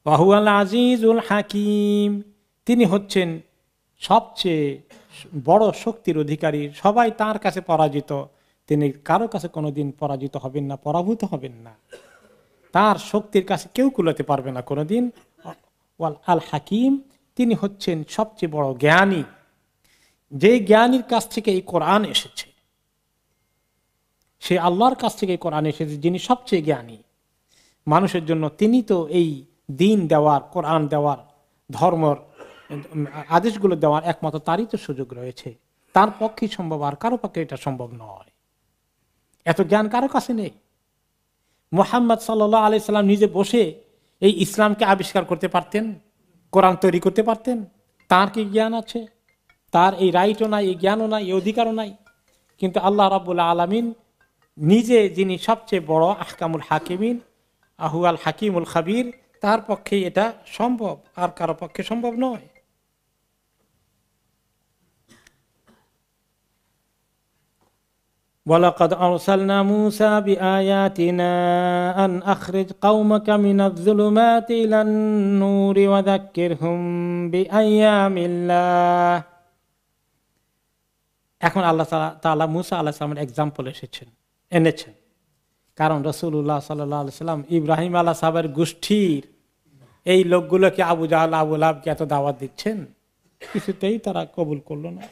ওয়া হুয়াল আজিজুল হাকিম, তিনি হচ্ছেন সবচেয়ে বড় শক্তির অধিকারী, সবাই তার কাছে পরাজিত, তিনি কারো কাছে কোনোদিন পরাজিত হবেন না, পরাভূত হবেন না, তার শক্তির কাছে কেউ কুলাতে পারবে না কোনোদিন। ওয়াল আল হাকিম, তিনি হচ্ছেন সবচেয়ে বড় জ্ঞানী, যে জ্ঞানীর কাছ থেকে এই কোরআন এসেছে, সে আল্লাহর কাছ থেকে কোরআন এসেছে, যিনি সবচেয়ে জ্ঞানী মানুষের জন্য। তিনি তো এই দিন দেওয়ার, কোরআন দেওয়ার, ধর্মর আদেশগুলো দেওয়ার একমাত্র তারই তো সুযোগ রয়েছে, তার পক্ষেই সম্ভব, আর কারো পক্ষে এটা সম্ভব নয়। এত জ্ঞান কারো কাছে নেই। মুহাম্মদ সাল্লাল্লাহু আলাইহি সাল্লাম নিজে বসে এই ইসলামকে আবিষ্কার করতে পারতেন, কোরআন তৈরি করতে পারতেন? তার কি জ্ঞান আছে? তার এই রাইটও নাই, এই জ্ঞানও নাই, এই অধিকারও নাই। কিন্তু আল্লাহ রাব্বুল আলামিন নিজে, যিনি সবচেয়ে বড় আহকামুল হাকিমিন, আহুয়াল হাকিমুল খাবির, তার পক্ষে এটা সম্ভব, আর কারো পক্ষে সম্ভব নয়। ওয়ালাকাদ আরসালনা মূসা বিআয়াতিনা আন আখরিজ কওমাকা মিনাজ-যুলুমাতি ইলান-নূরি ওয়া যাক্কিরহুম বিআইয়ামিল্লাহ। এখন আল্লাহ তাআলা মূসা আলাইহিস সালামের এক্সাম্পল এনেছেন, কারণ রাসূলুল্লাহ সাল্লাল্লাহু আলাইহি সাল্লাম ইব্রাহিম আলাইহিস সালামের গোষ্ঠীর এই লোকগুলোকে, আবু জাহল, আবু লাহাবকে এত দাওয়াত দিচ্ছেন, কিছুতেই তারা কবুল করলো না,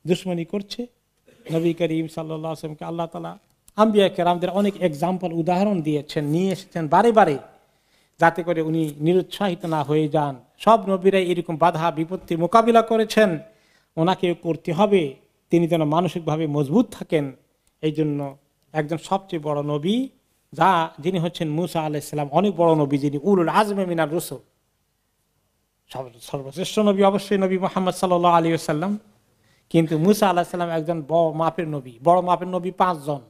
দুশমনি করছে। নবী করিম সাল্লাল্লাহু আলাইহি ওয়াসাল্লামকে আল্লাহ তাআলা আম্বিয়া কেরামদের অনেক এক্সাম্পল, উদাহরণ দিয়েছেন, নিয়ে এসেছেন বারে বারে, যাতে করে উনি নিরুৎসাহিত না হয়ে যান। সব নবীরাই এরকম বাধা বিপত্তির মোকাবিলা করেছেন, ওনাকে করতে হবে, তিনি যেন মানসিকভাবে মজবুত থাকেন। এই জন্য একজন সবচেয়ে বড় নবী, যিনি হচ্ছেন মূসা আলাইহিস সালাম, অনেক বড় নবী, যিনি উলুল আজমে মিনার রুসুল, সর্বশ্রেষ্ঠ নবী অবশ্যই নবী মুহাম্মদ সাল্লাল্লাহু আলাইহি ওয়াসাল্লাম। কিন্তু মূসা আলাইহিস সালাম একজন বড় মাপের নবী, বড় মাপের নবী 5 জন।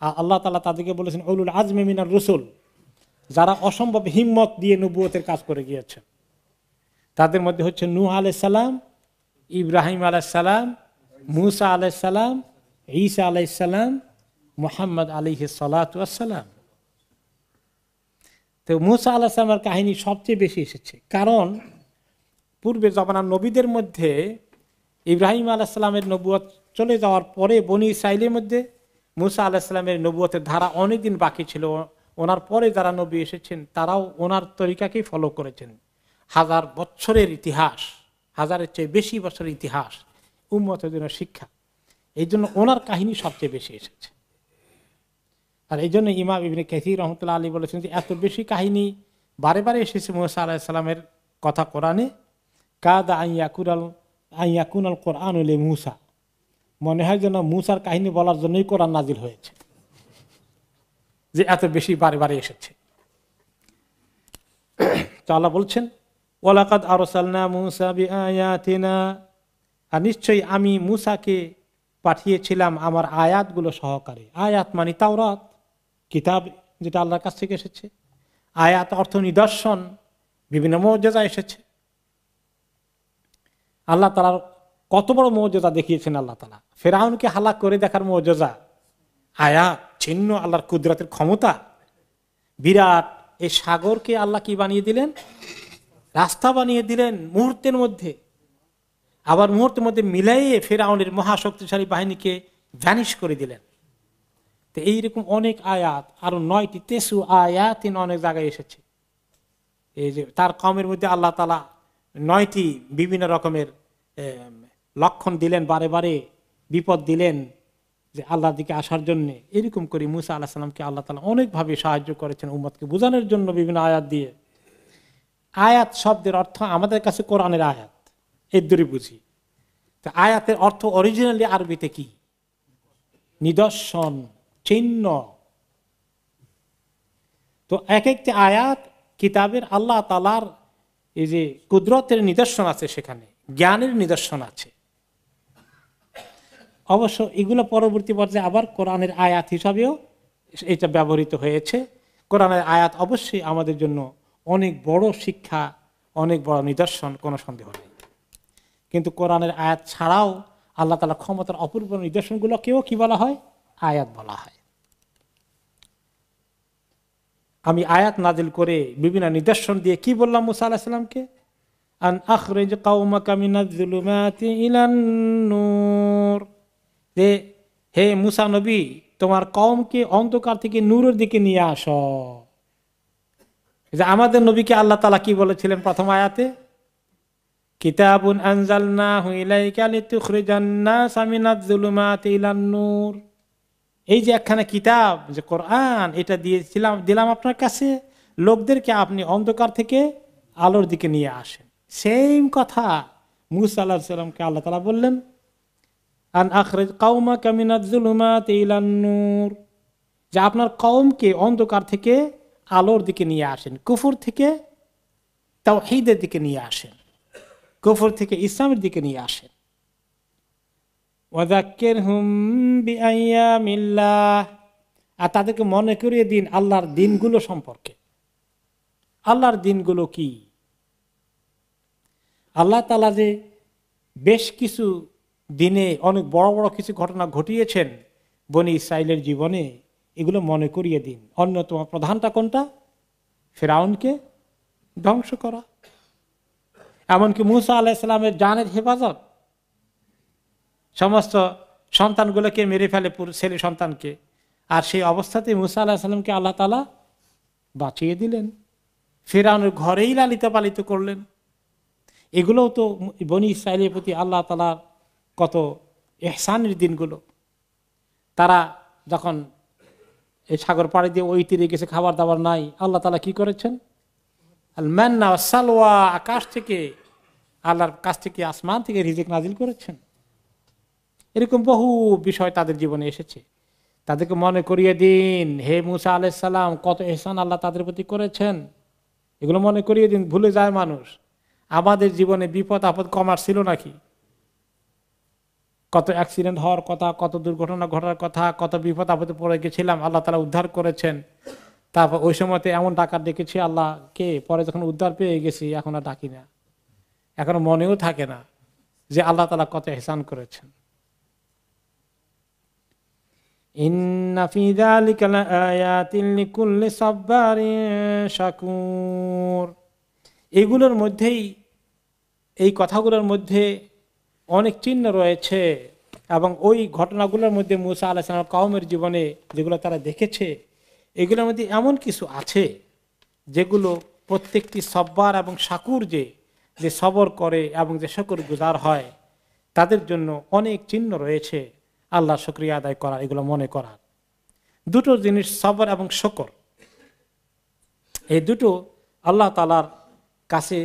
আর আল্লাহ তাআলা তাদেরকে বলেছেন উলুল আজমে মিনার রুসুল, যারা অসম্ভব হিম্মত দিয়ে নবুয়তের কাজ করে গিয়েছেন। তাদের মধ্যে হচ্ছে নূহ আলাইহিস সালাম, ইব্রাহিম আলাইহিস সালাম, মূসা আলাইহিস সালাম, ঈসা আলাইহিস সালাম, মুহাম্মদ আলাইহিস সালাতু ওয়াস সালাম। তো মূসা আলাইহিস সালামের কাহিনী সবচেয়ে বেশি এসেছে, কারণ পূর্বে জমানার নবীদের মধ্যে ইব্রাহিম আলাইহিস সালামের নবুয়ত চলে যাওয়ার পরে বনি ইসরাইলের মধ্যে মূসা আলাইহিস সালামের নবুয়তের ধারা অনেকদিন বাকি ছিল। ওনার পরে যারা নবী এসেছেন তারাও ওনার তরিকাকেই ফলো করেছেন। 1000 বছরের ইতিহাস, 1000-এর চেয়ে বেশি বছরের ইতিহাস উম্মতের জন্য শিক্ষা। এই জন্য ওনার কাহিনী সবচেয়ে বেশি এসেছে। আর এই জন্য ইমাম ইবনে কাসির রহমতুল্লাহ আলাইহি বলেছেন যে এত বেশি কাহিনী বারে বারে এসেছে মূসা আলাইহিস সালামের কথা কোরআনে। কাদা আইয়াকুনাল কোরআনু লিমূসা, মনে হয় যেন মূসার কাহিনী বলার জন্যই কোরআন নাজিল হয়েছে, যে এত বেশি বারে বারে এসেছে। তো আল্লাহ বলছেন ওয়ালাকাদ আরসালনা মূসা বিআয়াতিনা, আর নিশ্চয়ই আমি মূসাকে পাঠিয়েছিলাম আমার আয়াতগুলো সহকারে। আয়াত মানে তাওরাত, কিতাব যেটা আল্লাহর কাছ থেকে এসেছে। আয়াত অর্থ নিদর্শন, বিভিন্ন মুজিজা এসেছে। আল্লাহ তাআলার কত বড় মুজিজা দেখিয়েছেন আল্লাহ তাআলা। ফেরাউনকে হালাক করে দেখার মুজিজা, আয়াত, চিহ্ন, আল্লাহর কুদরতের ক্ষমতা। বিরাট এই সাগরকে আল্লাহ কি বানিয়ে দিলেন? রাস্তা বানিয়ে দিলেন মুহূর্তের মধ্যে, আবার মুহূর্তের মধ্যে মিলাইয়ে ফিরআউনের মহাশক্তিশালী বাহিনীকে ভ্যানিশ করে দিলেন। তো এইরকম অনেক আয়াত, আরো 9টি তেসু আয়াত অনেক জায়গায় এসেছে। এই যে তার কওমের মধ্যে আল্লাহ তাআলা 9টি বিভিন্ন রকমের লক্ষণ দিলেন, বারে বারে বিপদ দিলেন যে আল্লাহর দিকে আসার জন্য। এরকম করে মুসা আলাইহিস সালামকে আল্লাহ তাআলা অনেকভাবে সাহায্য করেছেন উম্মতকে বোঝানোর জন্য বিভিন্ন আয়াত দিয়ে। আয়াত শব্দের অর্থ আমাদের কাছে কোরআনের আয়াত, এর দূরে বুঝি। তো আয়াতের অর্থ অরিজিনালি আরবিতে কি? নিদর্শন, চিহ্ন। তো এক একটি আয়াত কিতাবের আল্লাহ তাআলার এই যে কুদরতের নিদর্শন আছে, সেখানে জ্ঞানের নিদর্শন আছে। অবশ্য এগুলো পরবর্তী পর্যায়ে আবার কোরআনের আয়াত হিসাবেও এটা ব্যবহৃত হয়েছে। কোরআনের আয়াত অবশ্যই আমাদের জন্য অনেক বড় শিক্ষা, অনেক বড় নিদর্শন, কোনো সন্দেহ নেই। কিন্তু কোরআনের আয়াত ছাড়াও আল্লাহ তাআলা ক্ষমতার অপূর্ব নিদর্শনগুলোকেও কি বলা হয়? আয়াত বলা হয়। আমি আয়াত নাজিল করে বিভিন্ন নিদর্শন দিয়ে কি বললাম মুসা আলাইহিস সালামকে? আন আখরিজ কওমাকা মিনাজ যুলুমাতি ইলান নূর, যে হে মুসা নবী, তোমার কওমকে অন্ধকার থেকে নূরের দিকে নিয়ে আসো। যে আমাদের নবীকে আল্লাহ তাআলা কি বলেছিলেন প্রথম আয়াতে? কিতাবুন আনজালনাহু ইলাইকা লিতুখরিজান নাসা মিনাজ যুলুমাতি ইলান নূর। এই যে একখানা কিতাব, যে কোরআন, এটা দিলাম আপনার কাছে, লোকদেরকে আপনি অন্ধকার থেকে আলোর দিকে নিয়ে আসেন। সেম কথা মুসা আলাইহিস সালামকে আল্লাহ তাআলা বললেন, আন আখরিজ কওমাকা মিনাজ যুলুমাতি ইলান নূর, যে আপনার কওমকে অন্ধকার থেকে আলোর দিকে নিয়ে আসেন, কুফর থেকে তাওহীদের দিকে নিয়ে আসেন, কুফর থেকে ইসলামের দিকে নিয়ে আসেন। ওয়াযাক্কিরহুম বিআইয়ামিল্লাহ, আর তাদেরকে মনে করিয়ে দিন আল্লাহর দিনগুলো সম্পর্কে। আল্লাহর দিনগুলো কি? আল্লাহ তাআলা যে বেশ কিছু দিনে অনেক বড় বড় কিছু ঘটনা ঘটিয়েছেন বনি ইসরাইলের জীবনে, এগুলো মনে করিয়ে দিন। অন্যতম প্রধানটা কোনটা? ফিরআউনকে ধ্বংস করা, এমনকি মুসা আলাইহিস সালামের জানের হেফাজত, সমস্ত সন্তানগুলোকে মেরে ফেলে, ছেলে সন্তানকে, আর সেই অবস্থাতে মুসা আলাইহিস সালামকে আল্লাহ তাআলা বাঁচিয়ে দিলেন, ফিরআউনের ঘরেই লালিত পালিত করলেন। এগুলোও তো বনি ইসরাইলের প্রতি আল্লাহ তাআলার কত ইহসানের দিনগুলো। তারা যখন এই সাগর পাড়ি দিয়ে ওই তীরে গেছে, খাবার দাবার নাই, আল্লাহ তাআলা কি করেছেন? আল মান্না ওয়াস সালওয়া, আকাশ থেকে, আল্লাহর কাছ থেকে, আসমান থেকে রিজিক নাজিল করেছেন। এরকম বহু বিষয় তাদের জীবনে এসেছে। তাদেরকে মনে করিয়ে দিন, হে মুসা আলাইহিস সালাম, কত ইহসান আল্লাহ তাদের প্রতি করেছেন, এগুলো মনে করিয়ে দিন। ভুলে যায় মানুষ। আমাদের জীবনে বিপদ আপদ কমার ছিল নাকি? কত অ্যাক্সিডেন্ট হওয়ার কথা, কত দুর্ঘটনা ঘটার কথা, কত বিপদ আপদে পড়ে গেছিলাম, আল্লাহ তাআলা উদ্ধার করেছেন। তারপর ওই সময়তে এমন ডাকাত ডেকেছি আল্লাহকে, পরে যখন উদ্ধার পেয়ে গেছি এখন আর ডাকি না, এখনো মনেও থাকে না যে আল্লাহ তাআলা কত ইহসান করেছেন। ইন্না ফি যালিকা লাআয়াতিন লিকুল্লি সাব্বারিন শাকুর। এগুলোর মধ্যেই, এই কথাগুলোর মধ্যে অনেক চিহ্ন রয়েছে, এবং ওই ঘটনাগুলোর মধ্যে মুসা আলাইহিস সালামের কওমের জীবনে যেগুলো তারা দেখেছে, এগুলোর মধ্যে এমন কিছু আছে যেগুলো প্রত্যেকটি সব্বার এবং শাকুর, যে সবর করে এবং যে শুকর গুজার হয়, তাদের জন্য অনেক চিহ্ন রয়েছে আল্লাহ শুকরিয়া আদায় করা, এগুলো মনে করার। দুটো জিনিস, সবর এবং শুকর, এই দুটো আল্লাহ তাআলার কাছে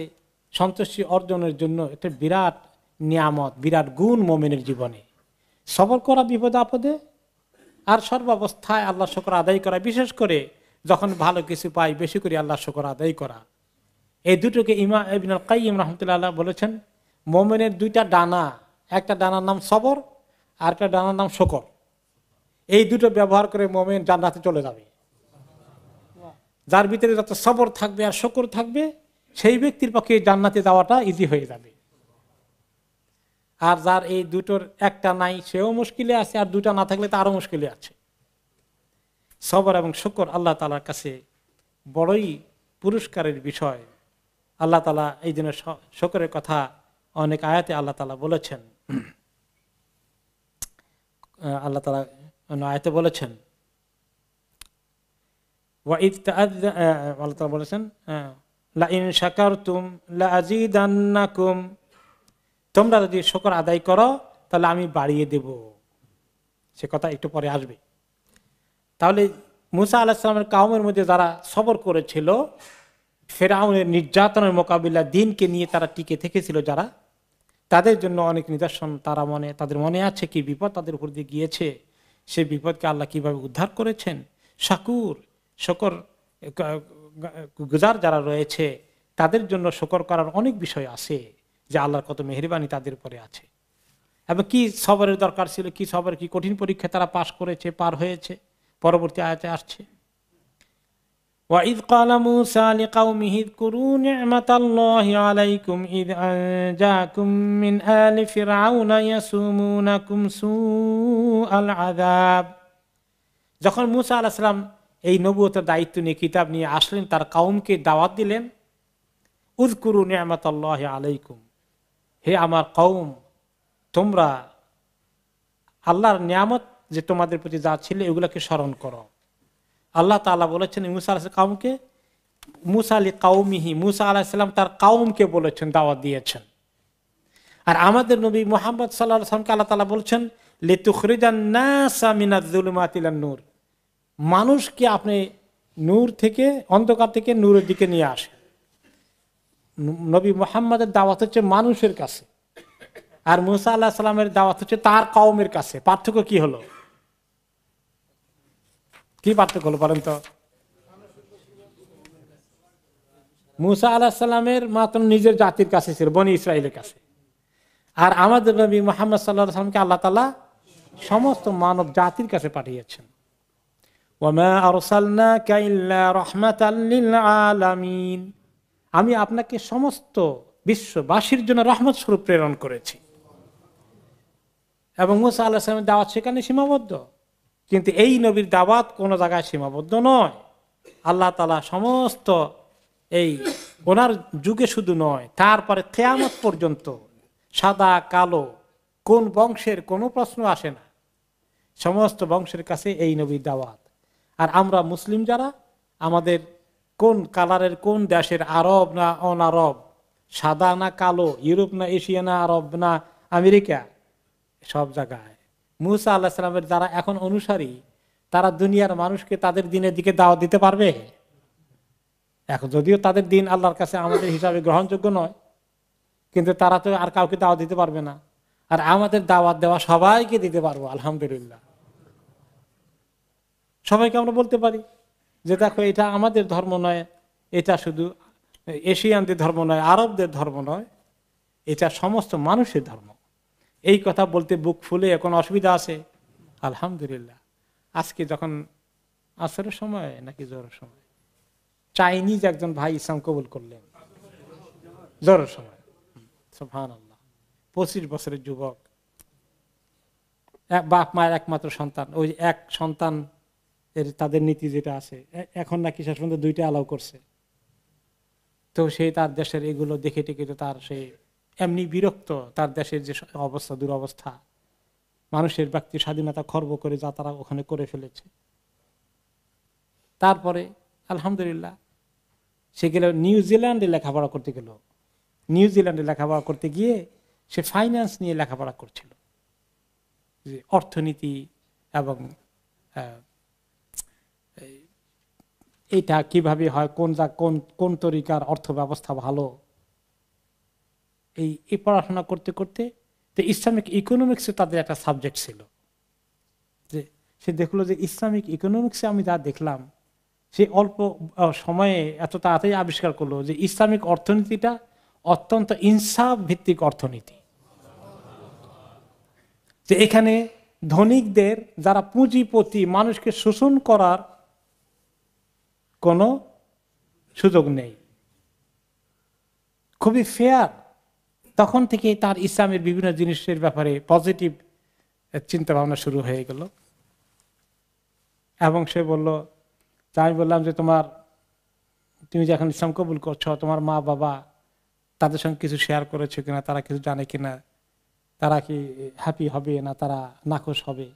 সন্তুষ্টি অর্জনের জন্য একটা বিরাট নিয়ামত, বিরাট গুণ মুমিনের জীবনে। সবর করা বিপদ আপদে, আর সর্বাবস্থায় আল্লাহ শুকর আদায় করা, বিশেষ করে যখন ভালো কিছু পাই বেশি করে আল্লাহ শুকর আদায় করা। এই দুটোকে ইমাম ইবনুল কাইয়িম রাহমাতুল্লাহ বলেছেন, মুমিনের দুইটা ডানা, একটা ডানার নাম সবর আর একটা ডানার নাম শুকর। এই দুটো ব্যবহার করে মুমিন জান্নাতে চলে যাবে। যার ভিতরে যত সবর থাকবে আর শুকর থাকবে, সেই ব্যক্তির পক্ষে জান্নাতে যাওয়াটা ইজি হয়ে যাবে। আর যার এই দুটোর একটা নাই, সেও মুশকিলে আছে, আর দুটা না থাকলে তো আরো মুশকিলে আছে। সবর এবং শুকর আল্লাহ তাআলার কাছে বড়ই পুরস্কারের বিষয়। আল্লাহ তাআলা এই জন্য শুকরের কথা অনেক আয়াতে আল্লাহ তাআলা বলেছেন। আল্লাহ তাআলা আয়াতে বলেছেন আল্লাহ তাআলা বলেছেন লা ইন শাকারতুম লা আযীদান্নাকুম, তোমরা যদি শুকর আদায় করো তাহলে আমি বাড়িয়ে দেব। সে কথা একটু পরে আসবে। তাহলে মুসা আলাইহিস সালামের কওমের মধ্যে যারা সবর করেছিল, ফেরাউনের নির্যাতনের মোকাবিলা দ্বীনকে নিয়ে তারা টিকে থেকেছিল, যারা তাদের জন্য অনেক নিদর্শন তাদের মনে আছে কি বিপদ তাদের উপর দিয়ে গিয়েছে, সেই বিপদকে আল্লাহ কিভাবে উদ্ধার করেছেন। শুকর গুজার যারা রয়েছে তাদের জন্য শুকর করার অনেক বিষয় আছে, যে আল্লাহর কত মেহেরবানি তাদের উপরে আছে, এবং কি সবরের দরকার ছিল, কি সবর, কি কঠিন পরীক্ষা তারা পাশ করেছে, পার হয়েছে। পরবর্তী আয়াতে আসছে وَإِذْ قَالَ مُوسَى لِقَوْمِهِ اذْكُرُوا نِعْمَةَ اللَّهِ عَلَيْكُمْ إِذْ أَنْجَاكُمْ مِنْ آلِ فِرْعَوْنَ يَسُومُونَكُمْ سُوءَ الْعَذَابِ। যখন মুসা আলাইহিস সালাম এই নবুয়তের দায়িত্ব নিয়ে কিতাব নিয়ে আসলেন, তার কওমকে দাওয়াত দিলেন, উযকুরু নি'মাতাল্লাহি আলাইকুম, হে আমার কওম, তোমরা আল্লাহর নিয়ামত যে তোমাদের প্রতি যা ছিল এগুলোকে স্মরণ করো। আল্লাহ তাআলা বলেছেন মুসা আলাইহিস কওমকে, মুসা লি কওমিহি, মুসা আলাইহিস সালাম তার কওমকে বলেছেন, দাওয়াত দিয়েছেন। আর আমাদের নবী মুহাম্মদ সাল্লাল্লাহু আলাইহি ওয়াসাল্লামকে আল্লাহ তাআলা বলেছেন লিতুখরিজান নাসা মিনাজ যুলুমাতি ইলান নূর, মানুষকে আপনি নূর থেকে, অন্ধকার থেকে নূরের দিকে নিয়ে আসেন। নবী মুহাম্মদের দাওয়াত হচ্ছে মানুষের কাছে, আর মুসা আলাইহিস সালামের দাওয়াত হচ্ছে তার কওমের কাছে। পার্থক্য কি হলো? কি পার্থক্য হলো বলেন তো? মুসা আলাইহিস সালামের মাত্র নিজের জাতির কাছে ছিল, বনি ইসরাইলের কাছে, আর আমাদের নবী মুহাম্মদ সাল্লাল্লাহু আলাইহি ওয়াসাল্লামকে আল্লাহ তাআলা সমস্ত মানব জাতির কাছে পাঠিয়েছেন। ওয়ামা আরসালনাকা ইল্লা রাহমাতাল লিল আলামিন, আমি আপনাকে সমস্ত বিশ্ববাসীর জন্য রহমত স্বরূপ প্রেরণ করেছি। এবং মুসা আলাইহিস সালামের দাওয়াত সেখানে সীমাবদ্ধ, কিন্তু এই নবীর দাওয়াত কোন জায়গায় সীমাবদ্ধ নয়। আল্লাহ তাআলা সমস্ত এই ওনার যুগে শুধু নয়, তারপরে কিয়ামত পর্যন্ত সাদা কালো কোন বংশের কোনো প্রশ্ন আসে না, সমস্ত বংশের কাছে এই নবীর দাওয়াত। আর আমরা মুসলিম যারা, আমাদের কোন কালারের, কোন দেশের, আরব না অনারব, সাদা না কালো, ইউরোপ না এশিয়া না আরব না আমেরিকা, সব জায়গায় মুসা আলাইহিস সালামের যারা এখন অনুসারী, তারা দুনিয়ার মানুষকে তাদের দিনের দিকে দাওয়াত দিতে পারবে? এখন যদিও তাদের দিন আল্লাহর কাছে আমাদের হিসাবে গ্রহণযোগ্য নয়, কিন্তু তারা তো আর কাউকে দাওয়াত দিতে পারবে না। আর আমাদের দাওয়াত দেওয়া সবাইকে দিতে পারবো, আলহামদুলিল্লাহ। সবাইকে আমরা বলতে পারি যে দেখো, এটা আমাদের ধর্ম নয়, এটা শুধু এশিয়ানদের ধর্ম নয়, আরবদের ধর্ম নয়, এটা সমস্ত মানুষের ধর্ম। এই কথা বলতে বুক ফুলে এখন অসুবিধা আছে? আলহামদুলিল্লাহ। আজকে যখন আসরের সময় নাকি জোহরের সময় চাইনিজ একজন ভাই ইসলাম কবুল করলেন, জোহরের সময়, সুবহানাল্লাহ। 25 বছরের যুবক, বাপ মায়ের একমাত্র সন্তান, ওই এক সন্তান এর তাদের নীতি যেটা আছে, এখন নাকি শেষ পর্যন্ত 2টা অ্যালাউ করছে। তো সেই তার দেশের এগুলো দেখে টেকে তো তার সে এমনি বিরক্ত, তার দেশের যে অবস্থা, দুরবস্থা, মানুষের ব্যক্তি স্বাধীনতা খর্ব করে যা তারা ওখানে করে ফেলেছে। তারপরে আলহামদুলিল্লাহ সে গেল নিউজিল্যান্ডে লেখাপড়া করতে গেল। নিউজিল্যান্ডে লেখাপড়া করতে গিয়ে সে ফাইন্যান্স নিয়ে লেখাপড়া করছিল, যে অর্থনীতি এবং এটা কিভাবে হয়, কোন তরিকার অর্থ ব্যবস্থা ভালো, এই পড়াশোনা করতে করতে তো ইসলামিক ইকোনমিক্সে তাদের একটা সাবজেক্ট ছিল। যে সে দেখলো যে ইসলামিক ইকোনমিক্সে আমি যা দেখলাম, সে অল্প সময়ে এত তাড়াতাড়ি আবিষ্কার করলো যে ইসলামিক অর্থনীতিটা অত্যন্ত ইনসাফ ভিত্তিক অর্থনীতি। যে এখানে ধনিকদের, যারা পুঁজিপতি, মানুষকে শোষণ করার কোনো সুযোগ নেই, খুবই ফেয়ার। তখন থেকে তার ইসলামের বিভিন্ন জিনিসের ব্যাপারে পজিটিভ চিন্তা ভাবনা শুরু হয়ে গেল। এবং সে বলল, আমি বললাম যে তুমি যে এখন ইসলাম কবুল করছো, তোমার মা বাবা তাদের সঙ্গে কিছু শেয়ার করেছে কিনা, তারা কিছু জানে কিনা, তারা কি হ্যাপি হবে না তারা নাখোশ হবে,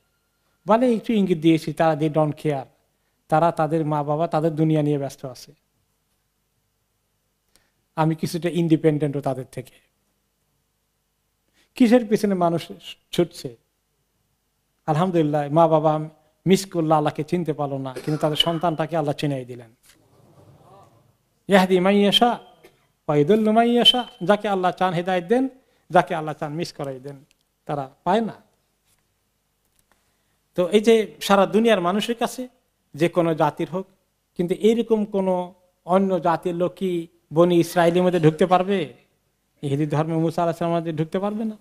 বলে একটু ইঙ্গিত দিয়েছি, তারা দে ডোন্ট কেয়ার, তারা তাদের মা বাবা তাদের দুনিয়া নিয়ে ব্যস্ত আছে, আমি কিছুটা ইন্ডিপেন্ডেন্টও তাদের থেকে। কিসের পিছনে মানুষ ছুটছে? আলহামদুলিল্লাহ, মা বাবা মিস করলো, আল্লাহকে চিনতে পারলো না, কিন্তু তাদের সন্তানটাকে আল্লাহ চিনাই দিলেন। ইয়াহদি মাইয়াশা ওয়াইদুল্লু মাইয়াশা, যাকে আল্লাহ চান হেদায়েত দেন, যাকে আল্লাহ চান মিস করাই দেন, তারা পায় না। তো এই যে সারা দুনিয়ার মানুষের কাছে, যে কোনো জাতির হোক, কিন্তু এইরকম কোন অন্য জাতির লোক কি বনি ইসরায়েলের মধ্যে ঢুকতে পারবে? ইহুদি ধর্মে মুসা আলাইহিস সালামের মধ্যে ঢুকতে পারবে না।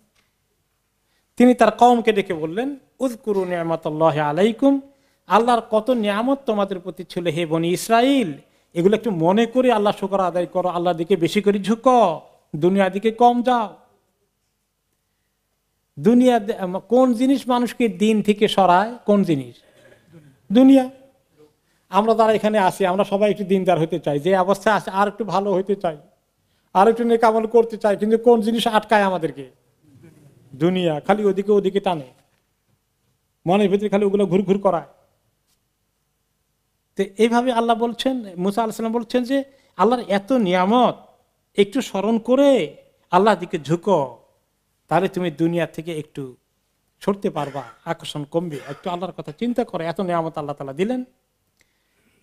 তিনি তার কওমকে ডেকে বললেন, উযকুরু নি'মাতাল্লাহি আলাইকুম, আল্লাহর কত নিয়ামত তোমাদের প্রতি ছিল হে বনি ইসরাইল, এগুলো একটু মনে করে আল্লাহ শুকর আদায় করো, আল্লাহর দিকে বেশি করে ঝুঁকো, দুনিয়ার দিকে কম যাও। দুনিয়া কোন জিনিস মানুষকে দিন থেকে সরায়? কোন জিনিস? দুনিয়া। আমরা যারা এখানে আসি, আমরা সবাই একটু দিনদার হতে চাই, যে অবস্থায় আছে আর একটু ভালো হতে চাই, আর একটু নেক আমল করতে চাই, কিন্তু কোন জিনিস আটকায় আমাদেরকে? দুনিয়া। খালি ওদিকে ওদিকে টানে, মনের ভিতরে খালি ওগুলো ঘুর ঘুর করায়। তো এইভাবে আল্লাহ বলছেন, মুসা আলাইহিস সালাম বলছেন যে আল্লাহর এত নিয়ামত একটু স্মরণ করে আল্লাহর দিকে ঝুঁকো, তাহলে তুমি দুনিয়া থেকে একটু সরতে পারবা, আকর্ষণ কমবে। একটু আল্লাহর কথা চিন্তা করে, এত নিয়ামত আল্লাহ তাআলা দিলেন।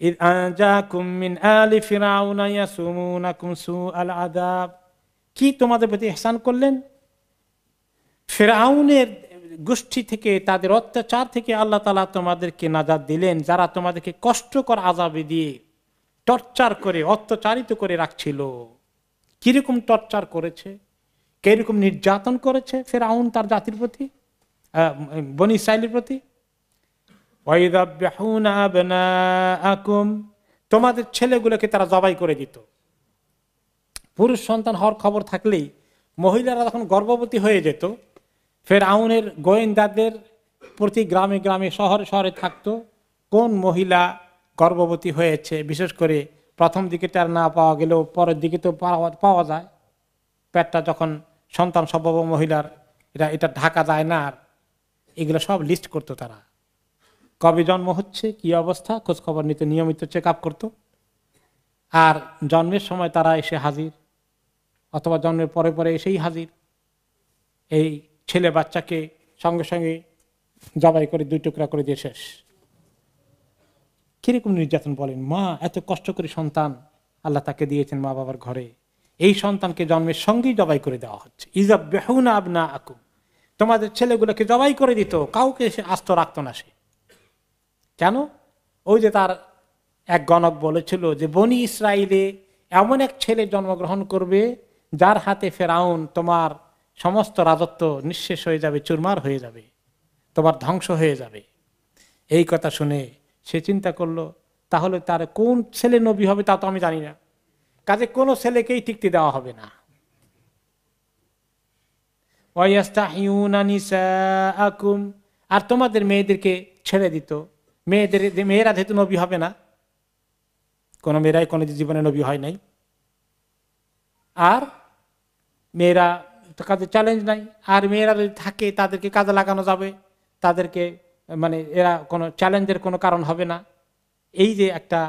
ইয আনজাকুম মিন আলি ফিরাউনা ইয়াসুমুনাকুম সুআল আযাব, কি তোমাদের প্রতি ইহসান করলেন? ফিরআউনের গোষ্ঠী থেকে, তাদের অত্যাচার থেকে আল্লাহ তাআলা তোমাদেরকে নাজাত দিলেন, যারা তোমাদেরকে কষ্টকর আযাবে দিয়ে টর্চার করে, অত্যাচারিত করে রাখছিল। কিরকম টর্চার করেছে, কিরকম নির্যাতন করেছে ফিরআউন তার জাতির প্রতি, বনি ইসরাইলের প্রতি। ওয়াইযাবহুনা আবনাআকুম, তোমাদের ছেলেগুলোকে তারা জবাই করে দিত। পুরুষ সন্তান হওয়ার খবর থাকলেই মহিলারা যখন গর্ভবতী হয়ে যেত, ফিরআউনের গোয়েন্দাদের প্রতি গ্রামে গ্রামে শহরে শহরে থাকতো কোন মহিলা গর্ভবতী হয়েছে। বিশেষ করে প্রথম দিকে তার না পাওয়া গেলেও পরের দিকে তো পাওয়া যায়, পেটটা যখন সন্তান সম্ভব মহিলার, এটা ঢাকা যায় না, আর এগুলো সব লিস্ট করতো তারা। কবে জন্ম হচ্ছে, কি অবস্থা, খোঁজ খবর নিতে নিয়মিত চেক আপ করতো। আর জন্মের সময় তারা এসে হাজির, অথবা জন্মের পরে পরে এসেই হাজির। এই ছেলে বাচ্চাকে সঙ্গে সঙ্গে জবাই করে 2 টুকরা করে দিয়ে শেষ। কিরকম নির্যাতন বলেন! মা এত কষ্ট করে সন্তান আল্লাহ তাকে দিয়েছেন মা বাবার ঘরে, এই সন্তানকে জন্মের সঙ্গেই জবাই করে দেওয়া হচ্ছে। ইযাবহুনা আবনাআকুম, তোমাদের ছেলেগুলোকে জবাই করে দিত, কাউকে সে আস্ত রাখতো না। সে কেন? ওই যে তার এক গণক বলেছিল যে বনি ইসরাইলে এমন এক ছেলে জন্মগ্রহণ করবে যার হাতে ফিরআউন তোমার সমস্ত রাজত্ব নিঃশেষ হয়ে যাবে, চুরমার হয়ে যাবে, তোমার ধ্বংস হয়ে যাবে। এই কথা শুনে সে চিন্তা করলো, তাহলে তার কোন ছেলে নবী হবে তা তো আমি জানি না, কাজে কোনো ছেলেকেই টিকতে দেওয়া হবে না। ওয়াইয়াস্তাহিউনা নিসাআকুম, আর তোমাদের মেয়েদেরকে ছেড়ে দিত। মেয়েরা যেহেতু নবী হবে না, কোন মেয়েরাই কোনো জীবনে নবী হয় নাই, আর মেয়েরা কাজে চ্যালেঞ্জ নাই। আর মেয়েরা যদি থাকে তাদেরকে কাজে লাগানো যাবে, তাদেরকে মানে এরা কোনো চ্যালেঞ্জের কোনো কারণ হবে না। এই যে একটা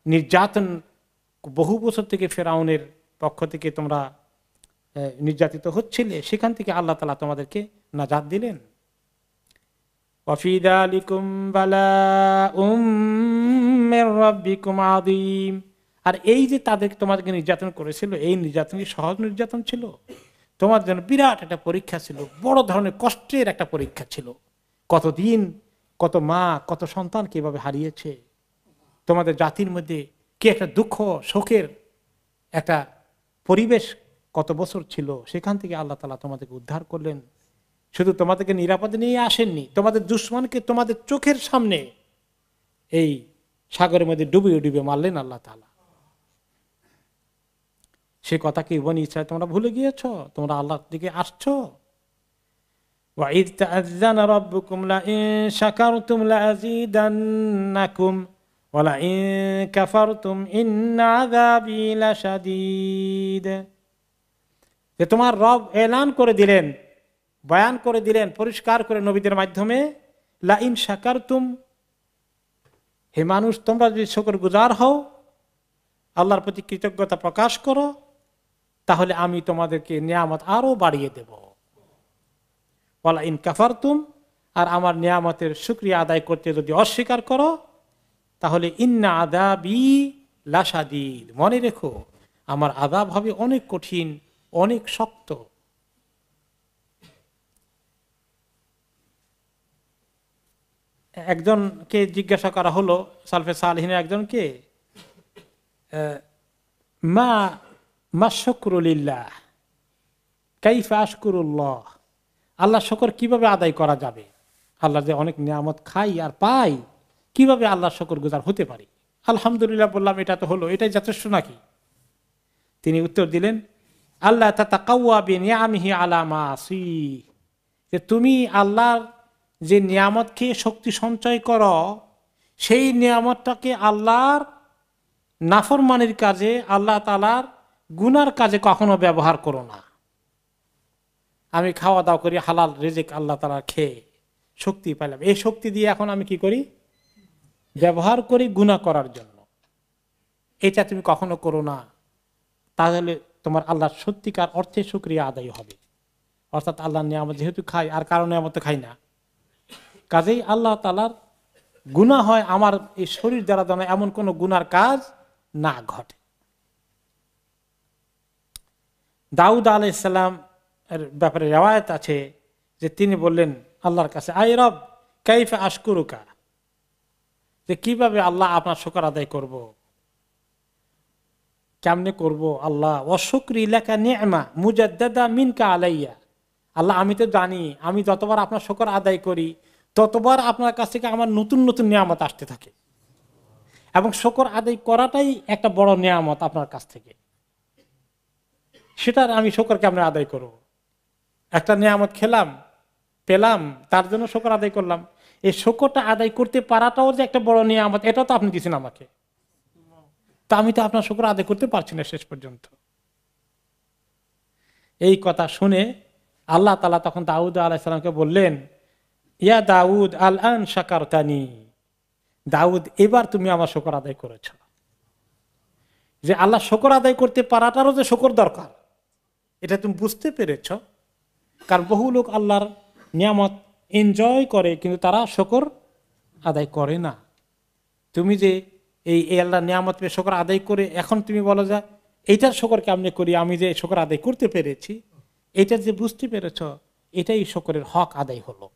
নির্যাতন বহু বছর থেকে ফিরআউনের পক্ষ থেকে তোমরা নির্যাতিত হচ্ছিলে, সেখান থেকে আল্লাহ তাআলা তোমাদেরকে নাজাত দিলেন। ওয়াফি যালিকুম বালাউম মির রাব্বিকুম আযীম, আর এই যে তোমাদেরকে নির্যাতন করেছিল, এই নির্যাতন সহজ নির্যাতন ছিল, তোমার জন্য বিরাট একটা পরীক্ষা ছিল, বড় ধরনের কষ্টের একটা পরীক্ষা ছিল। কতদিন কত মা কত সন্তান কিভাবে হারিয়েছে, তোমাদের জাতির মধ্যে কি একটা দুঃখ শোকের একটা পরিবেশ কত বছর ছিল, সেখান থেকে আল্লাহ তাআলা তোমাদেরকে উদ্ধার করলেন। শুধু তোমাদেরকে নিরাপদে নিয়ে আসেননি, তোমাদের দুশমনকে তোমাদের চোখের সামনে এই সাগরের মধ্যে ডুবিয়ে ডুবিয়ে মারলেন আল্লাহ তাআলা। সে কথা কি বনি ইসরাইল তোমরা ভুলে গিয়েছো? তোমরা আল্লাহর দিকে আসছো। ওয়াইদ তাআযানা রাব্বুকুম লাইন শাকারতুম লাযীদান্নাকুম ওয়া লাইন কাফারতুম ইন্না আযাবী লাশাদীদ। যে তোমার রব এলান করে দিলেন, বয়ান করে দিলেন পরিষ্কার করে নবীদের মাধ্যমে, লা ইন শাকারতুম, হে মানুষ তোমরা যদি শুকরগুজার হও, আল্লাহর প্রতি কৃতজ্ঞতা প্রকাশ করো, তাহলে আমি তোমাদেরকে নিয়ামত আরো বাড়িয়ে দেব। ওয়ালা ইন কাফারতুম, আর আমার নিয়ামতের শুকরিয়া আদায় করতে যদি অস্বীকার করো, তাহলে ইন্না আযাবি লাশাদীদ, মনে রেখো আমার আযাব হবে অনেক কঠিন, অনেক শক্ত। একজনকে জিজ্ঞাসা করা হলো, সালফে সালেহিনের একজনকে, মা মা শুকরুলিল্লাহ কাইফা আশকুরুল্লাহ, আল্লাহ শুকর কিভাবে আদায় করা যাবে? আল্লাহ যে অনেক নিয়ামত খাই আর পাই, কিভাবে আল্লাহ শুকর গুজার হতে পারি? আলহামদুলিল্লাহ বললাম, এটা তো হলো, এটাই যথেষ্ট নাকি? তিনি উত্তর দিলেন, আল্লাহ তাতাকাওয়া বিনিআমিহি আলা মাসি, যে তুমি আল্লাহর যে নিয়ামত খেয়ে শক্তি সঞ্চয় করো, সেই নিয়ামতটাকে আল্লাহর নাফরমানির কাজে, আল্লাহ তাআলার গুনার কাজে কখনো ব্যবহার করো না। আমি খাওয়া দাওয়া করি হালাল রিজিক আল্লাহ তাআলা খেয়ে শক্তি পাইলাম, এই শক্তি দিয়ে এখন আমি কি করি? ব্যবহার করি গুনাহ করার জন্য। এটা তুমি কখনো করো না, তাহলে তোমার আল্লাহর সত্যিকার অর্থে শুকরিয়া আদায় হবে। অর্থাৎ আল্লাহর নিয়ামত যেহেতু খাই, আর কারো নিয়ামত খাই না, কাজেই আল্লাহ তাআলার গুনাহ হয় আমার এই শরীর দ্বারা যেন এমন কোন গুনার কাজ না ঘটে। দাউদ আলাইহিস সালাম এর ব্যাপারে রিওয়ায়াত আছে যে তিনি বললেন আল্লাহর কাছে, আই রব কাইফা আশকুরুকা, যে কিভাবে আল্লাহ আপনার শুকর আদায় করব, কেমনে করব আল্লাহ? ওয়াশুকরি লাকা নি'মা মুজাদ্দাদা মিনকা আলাইয়া, আল্লাহ আমি তো জানি আমি যতবার আপনার শুকর আদায় করি ততবার আপনার কাছ থেকে আমার নতুন নতুন নিয়ামত আসতে থাকে, এবং শুকর আদায় করাটাই একটা বড় নিয়ামত আপনার কাছ থেকে, সেটার আমি শুকর কেমনে আদায় করব? একটা নিয়ামত খেলাম পেলাম, তার জন্য শুকর আদায় করলাম, এই শুকরটা আদায় করতে পারাটাও যে একটা বড় নিয়ামত, এটা তো আপনি দিয়েছেন আমাকে, তা আমি তো আপনার শুকর আদায় করতে পারছি না শেষ পর্যন্ত। এই কথা শুনে আল্লাহ তাআলা তখন দাউদ আলাইহিস সালামকে বললেন, ইয়া দাউদ আল আন শাকারতানি, দাউদ এবার তুমি আমার শুকর আদায় করেছ। যে আল্লাহ শুকর আদায় করতে পারাটারও যে শুকর দরকার, এটা তুমি বুঝতে পেরেছ। কারণ বহু লোক আল্লাহর নিয়ামত এনজয় করে কিন্তু তারা শুকর আদায় করে না। তুমি যে এই আল্লাহর নিয়ামত পেয়ে শুকর আদায় করে এখন তুমি বলো যে এইটার শুকর কেমনে করি, আমি যে শুকর আদায় করতে পেরেছি, এটা যে বুঝতে পেরেছ, এটাই শুকরের হক আদায় হলো।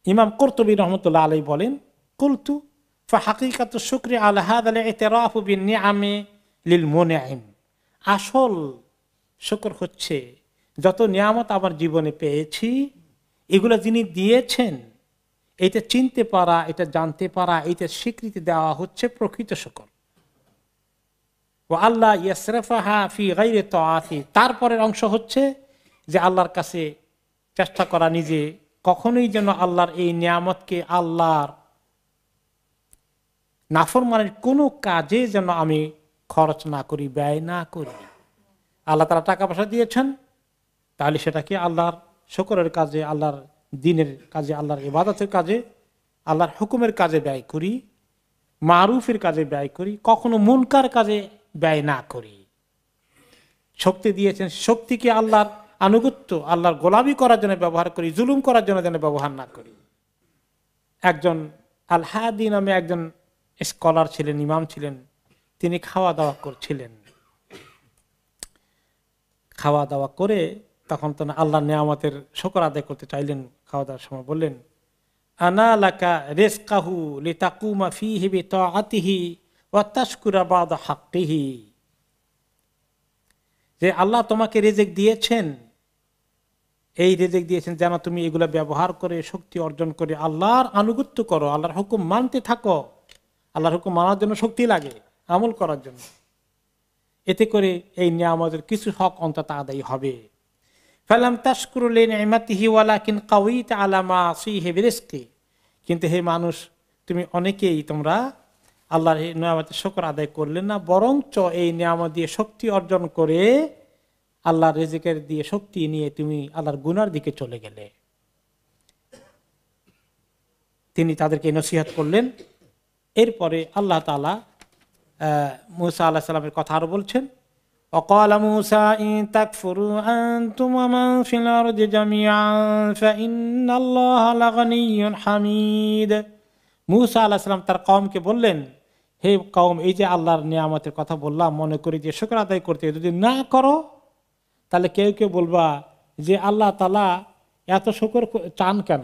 ইমাম কুরতুবী রাহমাতুল্লাহ আলাইহি বলেন, কুলতু ফাহাকিকাতু শুকরি আলা হাযাল ইতিরাফু বিন-নিআমি লিল-মুনঈম, আসল শুকর হচ্ছে যত নিয়ামত আমার জীবনে পেয়েছি এগুলো যিনি দিয়েছেন এটা চিনতে পারা, এটা জানতে পারা, এটা স্বীকৃতি দেওয়া হচ্ছে প্রকৃত শুকর। ওয়া আল্লাহ ইয়াসরাফাহা ফি গায়রি তাআতি, তারপরের অংশ হচ্ছে যে আল্লাহর কাছে চেষ্টা করা নিজে কখনোই যেন আল্লাহর এই নিয়ামতকে আল্লাহর নাফরমানির কোনো কাজে যেন আমি খরচ না করি, ব্যয় না করি। আল্লাহ তাআলা টাকা পয়সা দিয়েছেন, তাহলে সেটাকে আল্লাহর শুকরের কাজে, আল্লাহর দ্বীনের কাজে, আল্লাহর ইবাদতের কাজে, আল্লাহর হুকুমের কাজে ব্যয় করি, মারুফের কাজে ব্যয় করি, কখনো মুনকার কাজে ব্যয় না করি। শক্তি দিয়েছেন, শক্তিকে আল্লাহর আনুগত্য, আল্লাহর গোলামি করার জন্য ব্যবহার করি, জুলুম করার জন্য যেন ব্যবহার না করি। একজন আল হাদি নামে একজন স্কলার ছিলেন, ইমাম ছিলেন, তিনি খাওয়া দাওয়া করছিলেন। খাওয়া দাওয়া করে তখন তো আল্লাহর নিয়ামতের শুকর আদায় করতে চাইলেন। খাওয়া দাওয়ার সময় বললেন, আনা লাকা রিজকাহু লিতাকুমা ফীহি বিতাআতিহি ওয়া তাশকুরা বা'দা হাক্কিহি, যে আল্লাহ তোমাকে রিজিক দিয়েছেন, এই রিজিক দিয়েছেন যেন তুমি এগুলা ব্যবহার করে শক্তি অর্জন করে আল্লাহর আনুগত্য করো, আল্লাহর হুকুম মানতে থাকো। আল্লাহর হুকুম মানার জন্য শক্তি লাগে, আমল করার জন্য। এতে করে এই নিয়ামতের কিছু হক অন্তত আদায় হবে। ফালাম তাশকুরু লিনি'মাতিহি ওয়ালাকিন কাওয়িতা আলা মাসিহি বিরিজকি, কিন্তু হে মানুষ, তুমি অনেকেই তোমরা আল্লাহর এই নিয়ামতের শুকর আদায় করলেন না, বরঞ্চ এই নিয়ামত দিয়ে শক্তি অর্জন করে আল্লাহর রিজিকের দিয়ে শক্তি নিয়ে তুমি আল্লাহর গুনার দিকে চলে গেলে। তিনি তাদেরকে নসিহত করলেন। এরপরে আল্লাহ তাআলা মূসা আলাইহিস সালামের কথা আরো বলছেন, وقال موسى إن تكفروا أنتم ومن في الأرض جميعا فإن الله لغني حميد। মূসা আলাইহিস সালাম তার কওমকে বললেন, হে কওম, এই যে আল্লাহর নিয়ামতের কথা বললাম, মনে করি যে শুকর আদায় করতে, যদি না করো তাহলে কেউ কেউ বলবা যে আল্লাহ তাআলা এত শুকর চান কেন?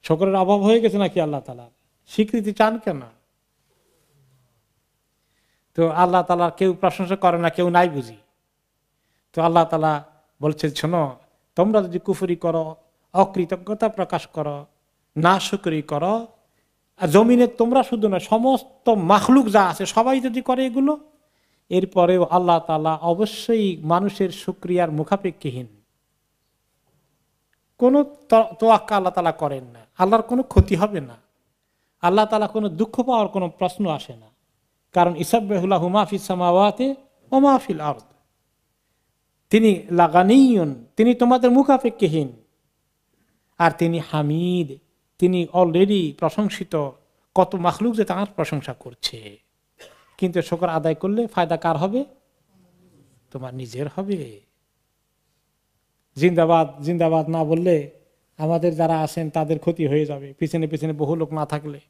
শুকরের অভাব হয়ে গেছে নাকি? আল্লাহ তাআলা স্বীকৃতি চান কেন? তো আল্লাহ তাআলা কেউ প্রশংসা করে না, কেউ নাই বুঝি। তো আল্লাহ তাআলা বলছে, শোনো, তোমরা যদি কুফরি করো, অকৃতজ্ঞতা প্রকাশ করো, না শুকরি করো, জমিনে তোমরা শুধু না, সমস্ত মাখলুক যা আছে সবাই যদি করে এগুলো, এরপরেও আল্লাহ তাআলা অবশ্যই মানুষের শুকরিয়ার মুখাপেক্ষীহীন। কোনো তোয়াক্কা আল্লাহ তাআলা করেন না, আল্লাহর কোনো ক্ষতি হবে না, আল্লাহ তাআলা কোনো দুঃখ পাওয়ার কোনো প্রশ্ন আসে না। কারণ ইসাব্বিহু লাহু মা ফিস সামাওয়াতি ওয়া মা ফিল আরদ, তিনি লাগানিয়ুন, তিনি তোমাদের মুখাপেক্ষীহীন, আর তিনি হামিদ, তিনি অলরেডি প্রশংসিত, কত মাখলুক যে তাঁর প্রশংসা করছে। কিন্তু শুকর আদায় করলে ফায়দা কার হবে? তোমার নিজের হবে। জিন্দাবাদ জিন্দাবাদ না বললে আমাদের যারা আছেন তাদের ক্ষতি হয়ে যাবে, পিছনে পিছনে বহু লোক না থাকলে।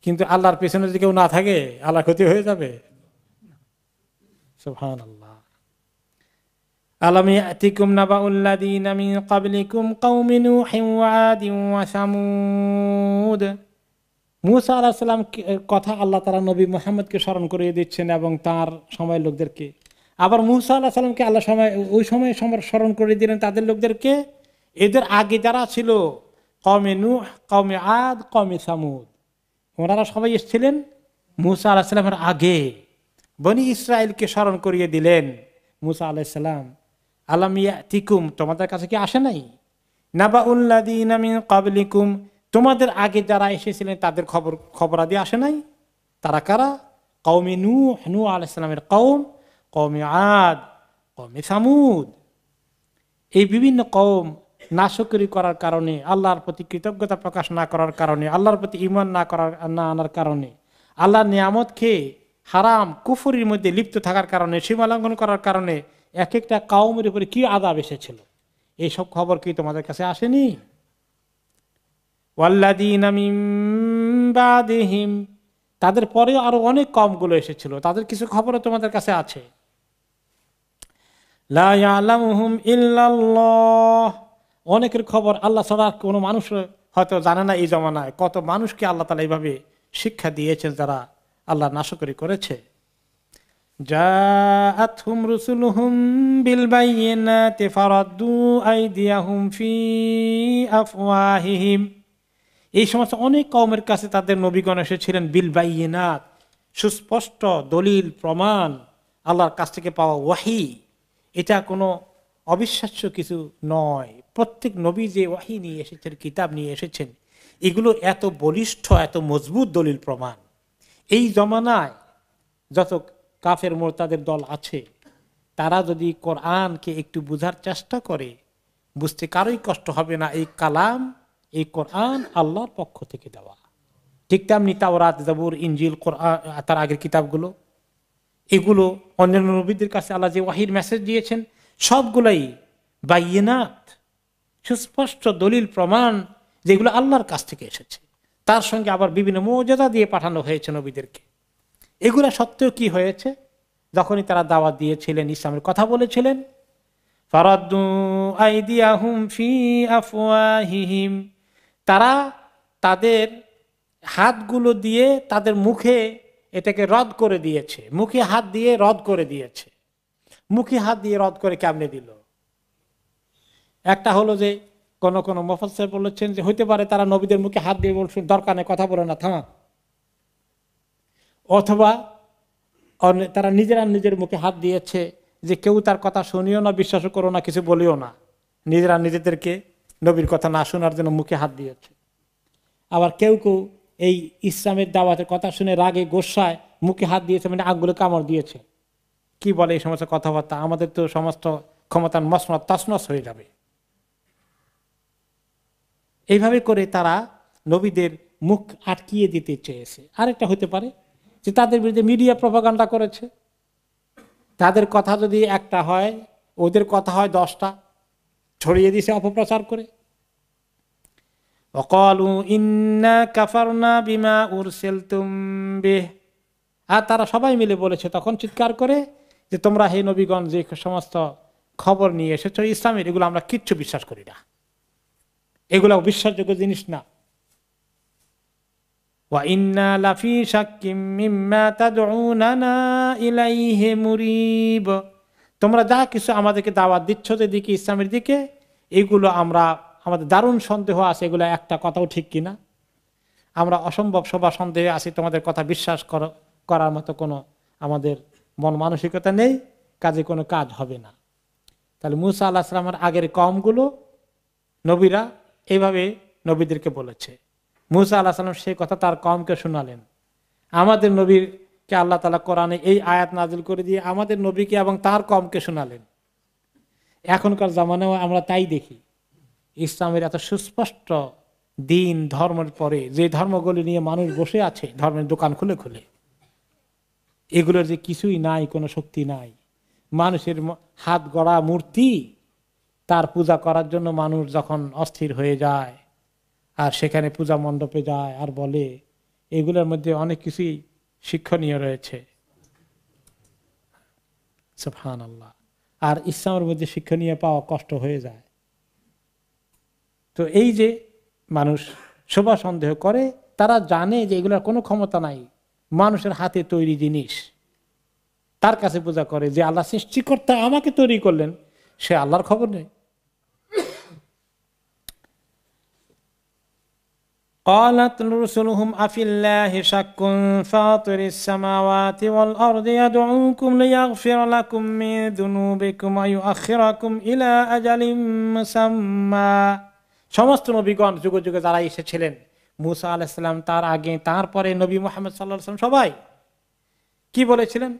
কিন্তু আল্লাহর পেছনে যদি কেউ না থাকে, আল্লাহর ক্ষতি হয়ে যাবে। সুবহানাল্লাহ। আলাম ইয়াতিকুম নাবাউল্লাযীনা মিন ক্বাবলিকুম কওমি নূহিন ওয়া আদিন ওয়া সামুদ। মূসা আলাইহিস সালাম কথা আল্লাহ তাআলা নবী মুহাম্মদকে স্মরণ করিয়ে দিচ্ছেন এবং তার সময়ের লোকদেরকে। আবার মূসা আলাইহিস সালামকে আল্লাহ ওই সময় স্মরণ করে দিলেন তাদের লোকদেরকে। এদের আগে যারা ছিল, কওমে নূহ, কওমে আদ, কওমে সামুদ, ওনারা সবাই এসেছিলেন মূসা আলাইহিস সালামের আগে। বনি ইসরাইলকে স্মরণ করিয়ে দিলেন মূসা আলাইহিস সালাম, আলাম ইয়াতিকুম, তোমাদের কাছে কি আসে নাই? নাবাউল্লাযীনা মিন ক্বাবলিকুম, তোমাদের আগে যারা এসেছিলেন তাদের খবরাদি আসে নাই? তারা কারা? কওমে নূহ, নূহ আলাইহিস সালামের কওম, কওমে আদ, কওমে সামুদ। এই বিভিন্ন কওম নাশকরি করার কারণে, আল্লাহর প্রতি কৃতজ্ঞতা প্রকাশ না করার কারণে, আল্লাহর প্রতি ঈমান না আনার কারণে, আল্লাহর নিয়ামত খেয়ে হারাম কুফরির মধ্যে লিপ্ত থাকার কারণে, সীমা লঙ্ঘন করার কারণে এক একটা কওমের উপরে কি আযাব এসেছিল, এইসব খবর কি তোমাদের কাছে আসেনি? ওয়াল্লাযীনা মিন বাদিহিম, তাদের পরেও আরো অনেক কওমগুলো এসেছিল, তাদের কিছু খবরও তোমাদের কাছে আছে। লা ইয়ালামুহুম ইল্লাল্লাহ, অনেকের খবর আল্লাহ ছাড়া কোনো মানুষ হয়তো জানে না। এই জমানায় কত মানুষকে আল্লাহ তাআলা এইভাবে শিক্ষা দিয়েছেন যারা আল্লাহ নাশকরি করেছে। জাআতহুম রুসুলুহুম বিল বাইয়িনাতি ফারাদ্দু আইদিয়াহুম ফি আফওয়াহিহিম, এই সমস্ত অনেক কওমের কাছে তাদের নবীগণ এসেছিলেন বিল বাইয়িনাত, সুস্পষ্ট দলিল প্রমাণ, আল্লাহর কাছ থেকে পাওয়া ওয়াহি। এটা কোনো অবিশ্বাস্য কিছু নয়। প্রত্যেক নবী যে ওয়াহি নিয়ে এসেছেন, কিতাব নিয়ে এসেছেন, এগুলো এত বলিষ্ঠ, এত মজবুত দলিল প্রমাণ। এই জমানায় যত কাফের মুরতাদের দল আছে, তারা যদি কোরআনকে একটু বুঝার চেষ্টা করে, বুঝতে কারোই কষ্ট হবে না। এই কালাম, এই কোরআন আল্লাহর পক্ষ থেকে দেওয়া। ঠিক তেমনি তাওরাত, জাবুর, ইনজিল, কোরআন, তার আগের কিতাবগুলো, এগুলো অন্যান্য নবীদের কাছে আল্লাহ যে ওয়াহির মেসেজ দিয়েছেন, সবগুলাই বাইয়িনাত, সুস্পষ্ট দলিল প্রমাণ, যেগুলো আল্লাহর কাছ থেকে এসেছে। তার সঙ্গে আবার বিভিন্ন মুজিজা দিয়ে পাঠানো হয়েছে নবীদেরকে। এগুলা সত্ত্বেও কি হয়েছে? যখনই তারা দাওয়াত দিয়েছিলেন, ইসলামের কথা বলেছিলেন, ফারাদ্দু আইদিয়াহুম ফি আফওয়াহিহিম, তারা তাদের হাতগুলো দিয়ে তাদের মুখে এটাকে রদ করে দিয়েছে। মুখে হাত দিয়ে রদ করে দিয়েছে। মুখে হাত দিয়ে রদ করে কেমনে দিল? একটা হলো যে কোন কোন মুফাসসির বলেছেন যে হইতে পারে তারা নবীদের মুখে হাত দিয়ে বলছেন, দরকার নেই, কথা বলে না, থামা। অথবা তারা নিজেরা নিজের মুখে হাত দিয়েছে যে কেউ তার কথা শুনিও না, বিশ্বাসও করো না, কিছু বলিও না। নিজেরা নিজেদেরকে নবীর কথা না শোনার জন্য মুখে হাত দিয়েছে। আবার কেউ কেউ এই ইসলামের দাওয়াতের কথা শুনে রাগে গোসায় মুখে হাত দিয়েছে, মানে আঙ্গুলে কামড় দিয়েছে। কি বলে এই সমস্ত কথাবার্তা, আমাদের তো সমস্ত ক্ষমতার মসনদ তছনছ হয়ে যাবে। এইভাবে করে তারা নবীদের মুখ আটকিয়ে দিতে চেয়েছে। আরেকটা হতে পারে যে তাদের বিরুদ্ধে মিডিয়া প্রপাগান্ডা করেছে। তাদের কথা যদি একটা হয়, ওদের কথা হয় 10টা, ছড়িয়ে দিয়েছে অপপ্রচার করে। وقالوا إنا كفرنا بما أرسلتم به, আর তারা সবাই মিলে বলেছে তখন চিৎকার করে যে তোমরা হে নবীগণ যে সমস্ত খবর নিয়ে এসেছো ইসলামের, এগুলো আমরা কিচ্ছু বিশ্বাস করি না, এগুলো বিশ্বাসযোগ্য জিনিস না। وإنا لفي شك مما تدعوننا إليه مريب, তোমরা যা কিছু আমাদেরকে দাওয়াত দিচ্ছ যেদিকে ইসলামের দিকে, এগুলো আমাদের দারুণ সন্দেহ আছে, এগুলো একটা কথাও ঠিক কিনা। আমরা অসম্ভব সভা সন্দেহে আছি, তোমাদের কথা বিশ্বাস করার মতো কোনো আমাদের মন মানসিকতা নেই, কাজে কোনো কাজ হবে না। তাহলে মুসা আল্লাহ সাল্লামের আগের কওমগুলো নবীরা এইভাবে নবীদেরকে বলেছে। মুসা আল্লাহ সাল্লাম সেই কথা তার কওমকে শোনালেন। আমাদের নবীকে আল্লাহ তাআলা কোরআনে এই আয়াত নাজিল করে দিয়ে আমাদের নবীকে এবং তার কওমকে শোনালেন। এখনকার জামানায় আমরা তাই দেখি, ইসলামের এত সুস্পষ্ট দিন ধর্মের পরে যে ধর্মগুলি নিয়ে মানুষ বসে আছে ধর্মের দোকান খুলে খুলে, এগুলোর যে কিছুই নাই, কোনো শক্তি নাই। মানুষের হাত গড়া মূর্তি, তার পূজা করার জন্য মানুষ যখন অস্থির হয়ে যায় আর সেখানে পূজা মণ্ডপে যায় আর বলে, এগুলোর মধ্যে অনেক কিছুই শিক্ষণীয় রয়েছে, সুবহানাল্লাহ। আর ইসলামের মধ্যে শিক্ষণীয় পাওয়া কষ্ট হয়ে যায়। তো এই যে মানুষ শোভা সন্দেহ করে, তারা জানে যে এগুলোর কোনো ক্ষমতা নাই, মানুষের হাতে তৈরি জিনিস, তার কাছে পূজা করে। যে আল্লাহ সৃষ্টিকর্তা আমাকে তৈরি করলেন, সে আল্লাহর খবর নেই। قالت رسلهم أفي الله شك فاطر السماوات والأرض يدعوكم ليغفر لكم من ذنوبكم ويؤخركم إلى أجل مسمى। সমস্ত নবীগণ যুগে যুগে যারা এসেছিলেন, মুসা আলাইহিস সালাম, তার আগে, তারপরে নবী মুহাম্মদ সাল্লাল্লাহু আলাইহি ওয়াসাল্লাম, সবাই কি বলেছিলেন?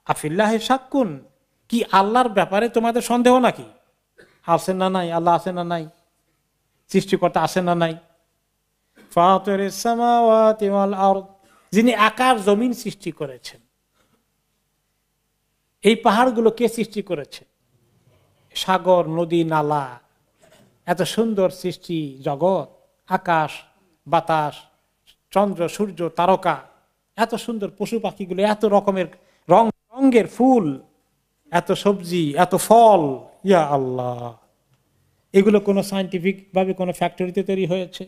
আফিল্লাহি শাক্কুন, কি আল্লাহর ব্যাপারে তোমাদের সন্দেহ নাকি? আছেন না নাই? আল্লাহ আছেন না নাই? সৃষ্টিকর্তা আছেন না নাই? ফাতিরিস সামাওয়াতি ওয়াল আরদ, যিনি আকাশ জমিন সৃষ্টি করেছেন। এই পাহাড়গুলো কে সৃষ্টি করেছে? সাগর, নদী, নালা, এত সুন্দর সৃষ্টি জগৎ, আকাশ, বাতাস, চন্দ্র, সূর্য, তারকা, এত সুন্দর পশু পাখিগুলো, এত রকমের রঙের ফুল, এত সবজি, এত ফল, ইয়া আল্লাহ, এগুলো কোনো সায়েন্টিফিক ভাবে কোনো ফ্যাক্টরিতে তৈরি হয়েছে?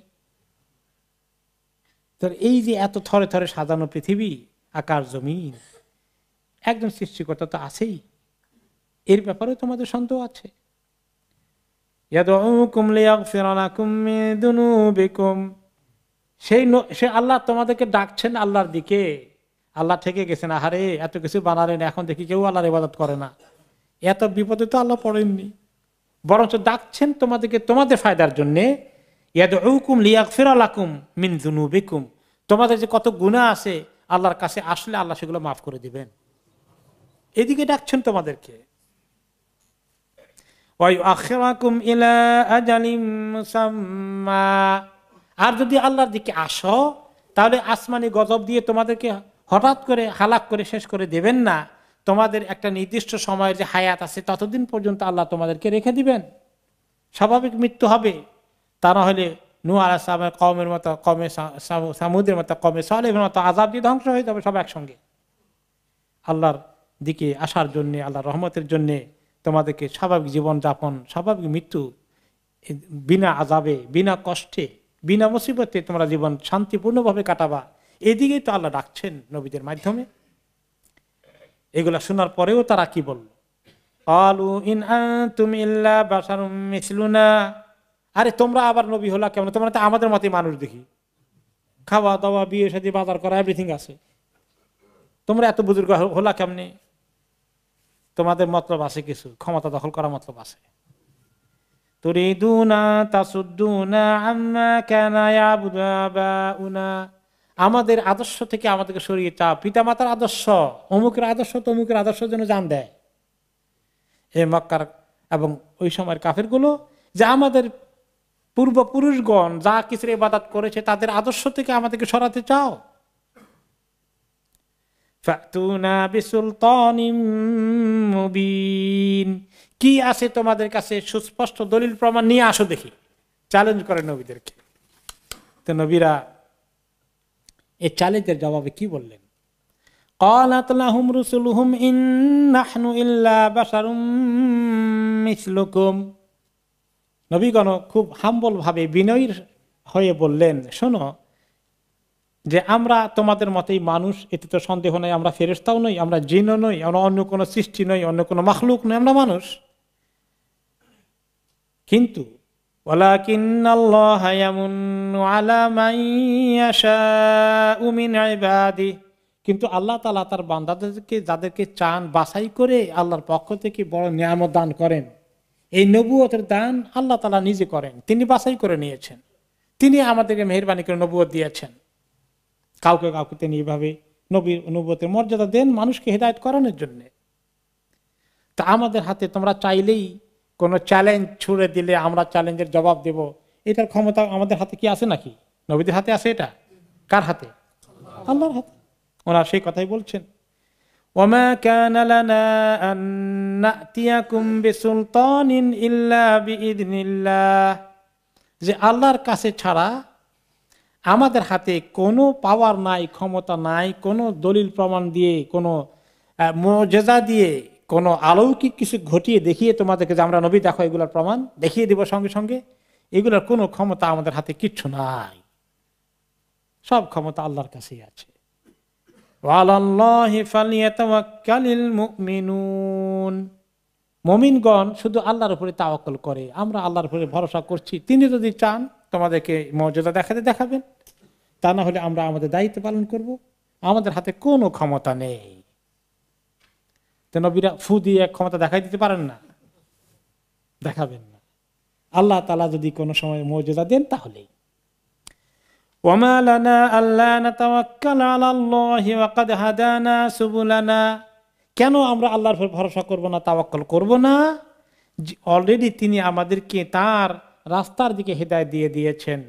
তো এই যে এত থরে থরে সাজানো পৃথিবী, আকাশ জমিন, একজন সৃষ্টিকর্তা তো আছেই, এর ব্যাপারে তোমাদের সন্দেহ আছে? সে আল্লাহ তোমাদেরকে ডাকছেন আল্লাহর দিকে। আল্লাহ থেকে গেছেন, আহারে এত কিছু বানালেন, এখন দেখি কেউ আল্লাহর ইবাদত করে না। এত বিপদে তো আল্লাহ পড়েননি, বরঞ্চ ডাকছেন তোমাদেরকে তোমাদের ফায়দার জন্য। তোমাদের যে কত গুনাহ আছে, আল্লাহর কাছে আসলে আল্লাহ সেগুলো মাফ করে দিবেন, এদিকে ডাকছেন তোমাদেরকে। আর যদি আল্লাহর দিকে আসো, তাহলে আসমানি গজব দিয়ে তোমাদেরকে হঠাৎ করে হালাক করে শেষ করে দেবেন না। তোমাদের একটা নির্দিষ্ট সময়ের যে হায়াত আছে, ততদিন পর্যন্ত আল্লাহ তোমাদেরকে রেখে দিবেন। স্বাভাবিক মৃত্যু হবে, তা না হলে নূহ আলাইহিস সালামের কওমের মতো, কওমে সামুদের মতো, কওমে সালেহের মতো আযাব দিয়ে ধ্বংস হয়ে যাবে সব একসঙ্গে। আল্লাহর দিকে আসার জন্য, আল্লাহর রহমতের জন্য তোমাদেরকে স্বাভাবিক জীবন যাপন, স্বাভাবিক মৃত্যু, বিনা আযাবে, বিনা কষ্টে, বিনা মুসিবতে তোমরা জীবন শান্তিপূর্ণভাবে কাটাবা, এদিকেই তো আল্লাহ ডাকছেন নবীদের মাধ্যমে। এগুলা শোনার পরেও তারা কি বলল? ক্বালু ইন আনতুম ইল্লা বাশারুম মিসলুনা, আরে তোমরা আবার নবী হলা কেমন? তোমরা তো আমাদের মতই মানুষ দেখি, খাওয়া দাওয়া, বিয়ে শাদী, বাজার করা, এভরিথিং আছে, তোমরা এত বুজুর্গ হলা কেমনে? তোমাদের মতলব আছে, কিছু ক্ষমতা দখল করা মতলব আছে। তুরিদুনা তাসুদ্দুনা আম্মা কানা ইয়াবুদু আবাউনা, আমাদের আদর্শ থেকে আমাদেরকে সরিয়ে চাও, পিতামাতার আদর্শ, অমুকের আদর্শ তমুকের আদর্শ যেন জান দেয় এ মক্কার এবং ওই সময়ের কাফেরগুলো, যে আমাদের পূর্বপুরুষগণ যা কিছুর ইবাদত করেছে তাদের আদর্শ থেকে আমাদেরকে সরাতে চাও। ফাতুনা বিসুলতানিম মুবিন, কি আছে তোমাদের কাছে সুস্পষ্ট দলিল প্রমাণ নিয়ে আসো দেখি, চ্যালেঞ্জ করে নবীদেরকে। তো নবীরা এই চ্যালেঞ্জের জবাবে কি বললেন? ক্বালাত লাহুম রুসুলুহুম ইন নাহনু ইল্লা বাশারুম মিসলুকুম, নবীগণ খুব হাম্বল ভাবে বিনয়ীর হয়ে বললেন, শোনো যে আমরা তোমাদের মতোই মানুষ, এতে তো সন্দেহ নয়, আমরা ফেরেশতাও নই, আমরা জিনও নই, আমরা অন্য কোনো সৃষ্টি নই, অন্য কোনো মাখলুক নই, আমরা মানুষ। কিন্তু ওয়ালাকিন্নাল্লাহা ইয়ামুন্নু আলা মান ইয়াশাউ মিন ইবাদিহি, কিন্তু আল্লাহ তাআলা তার বান্দাদেরকে যাদেরকে চান বাছাই করে আল্লাহর পক্ষ থেকে বড় নিয়ামত দান করেন। এই নবুয়তের দান আল্লাহ তাআলা নিজে করেন, তিনি বাছাই করে নিয়েছেন, তিনি আমাদেরকে মেহেরবানি করে নবুয়ত দিয়েছেন। কাউকে কাউকে তিনি এইভাবে নবুয়তের মর্যাদা দেন মানুষকে হেদায়েত করানোর জন্য। তা আমাদের হাতে তোমরা চাইলেই কোনো চ্যালেঞ্জ ছুড়ে দিলে আমরা চ্যালেঞ্জের জবাব দেব, এটার ক্ষমতা আমাদের হাতে কি আছে নাকি? নবীদের হাতে আছে? এটা কার হাতে? আল্লাহর হাতে। ওনারা সেই কথাই বলছেন, ওয়ামা কানা লানা আন নাতিয়াকুম বিসুলতানিন ইল্লা বিইذনিল্লাহ, যে আল্লাহর কাছে ছাড়া আমাদের হাতে কোনো পাওয়ার নাই, ক্ষমতা নাই, কোনো দলিল প্রমাণ দিয়ে, কোনো মুজিজা দিয়ে, কোনো অলৌকিক কিছু ঘটিয়ে দেখিয়ে তোমাদেরকে যে আমরা নবী দেখো এগুলোর প্রমাণ দেখিয়ে দিব সঙ্গে সঙ্গে, এগুলোর কোনো ক্ষমতা আমাদের হাতে কিচ্ছু নাই, সব ক্ষমতা আল্লাহর কাছেই আছে। ওয়ালাল্লাহি ফালিয়াতাওয়াক্কালিল মুমিনুন, মুমিনগণ শুধু আল্লাহর উপরে তাওয়াক্কুল করে, আমরা আল্লাহর উপরে ভরসা করছি, তিনি যদি চান তোমাদেরকে মুজিজা দেখাবেন, তা না হলে আমরা আমাদের দায়িত্ব পালন করব, আমাদের হাতে কোনো ক্ষমতা নেই। তো নবীরা ফু দিয়ে ক্ষমতা দেখাই দিতে পারেন না, দেখাবেন না। আল্লাহ তাআলা যদি কোনো সময় মুজিজা দেন তাহলেই। ওয়ামা লানা আল্লা নাতাওয়াক্কালা আলাল্লাহি ওয়া ক্বাদ হাদানা সুবুলানা, কেন আমরা আল্লাহর উপর ভরসা করব না, তাওয়াক্কুল করব না? অলরেডি তিনি আমাদেরকে তার রাস্তার দিকে হেদায়েত দিয়ে দিয়েছেন,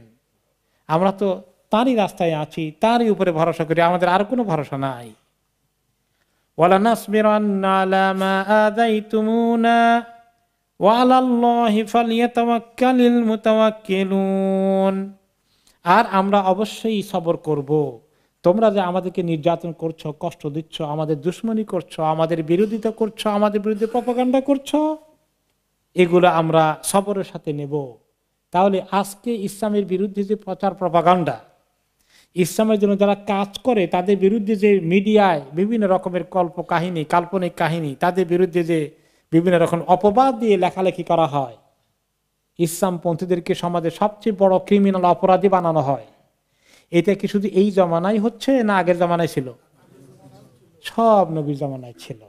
আমরা তো তারই রাস্তায় আছি, তারই উপরে ভরসা করি, আমাদের আর কোনো ভরসা নাই। ওয়ালা নাসবিরান্না আলা মা আযাইতুমুনা ওয়া আলাল্লাহি ফালিয়াতাওয়াক্কালিল মুতাওয়াক্কিলুন, আর আমরা অবশ্যই সবর করব, তোমরা যে আমাদেরকে নির্যাতন করছো, কষ্ট দিচ্ছ, আমাদের দুশমনি করছো, আমাদের বিরোধিতা করছো, আমাদের বিরুদ্ধে প্রপাগান্ডা করছো, এগুলো আমরা সবরের সাথে নেব। তাহলে আজকে ইসলামের বিরুদ্ধে যে প্রচার প্রপাগান্ডা, ইসলামের জন্য যারা কাজ করে তাদের বিরুদ্ধে যে মিডিয়ায় বিভিন্ন রকমের কাল্পনিক কাহিনী, তাদের বিরুদ্ধে যে বিভিন্ন রকম অপবাদ দিয়ে লেখালেখি করা হয়, ইসলামপন্থীদেরকে সমাজের সবচেয়ে বড় ক্রিমিনাল অপরাধী বানানো হয়, এটা কি শুধু এই জমানায় হচ্ছে না আগের জমানায় ছিল? সব নবীর জমানায় ছিল।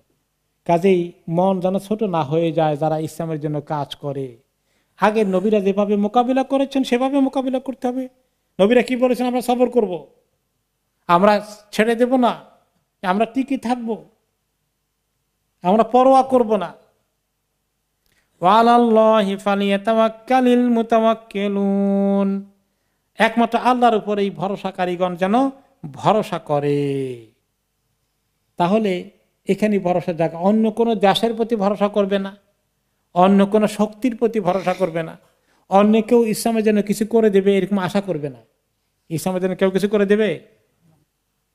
কাজেই মন যেন ছোট না হয়ে যায় যারা ইসলামের জন্য কাজ করে। আগের নবীরা যেভাবে মোকাবিলা করেছেন সেভাবে মোকাবিলা করতে হবে। নবীরা কি বলেছেন? আমরা সবর করব, আমরা ছেড়ে দেব না, আমরা টিকে থাকব, আমরা পরোয়া করব না। ওয়ালাল্লাহি ফালিয়াতাওয়াক্কালিল মুতাওয়াক্কিলুন, একমাত্র আল্লাহর উপরেই ভরসাকারীগণ যেন ভরসা করে। তাহলে এখানে ভরসার জায়গা, অন্য কোনো দেশের প্রতি ভরসা করবে না, অন্য কোনো শক্তির প্রতি ভরসা করবে না, অন্য কেউ ইসলামের জন্য কিছু করে দেবে এরকম আশা করবে না। ইসলামের জন্য কেউ কিছু করে দেবে?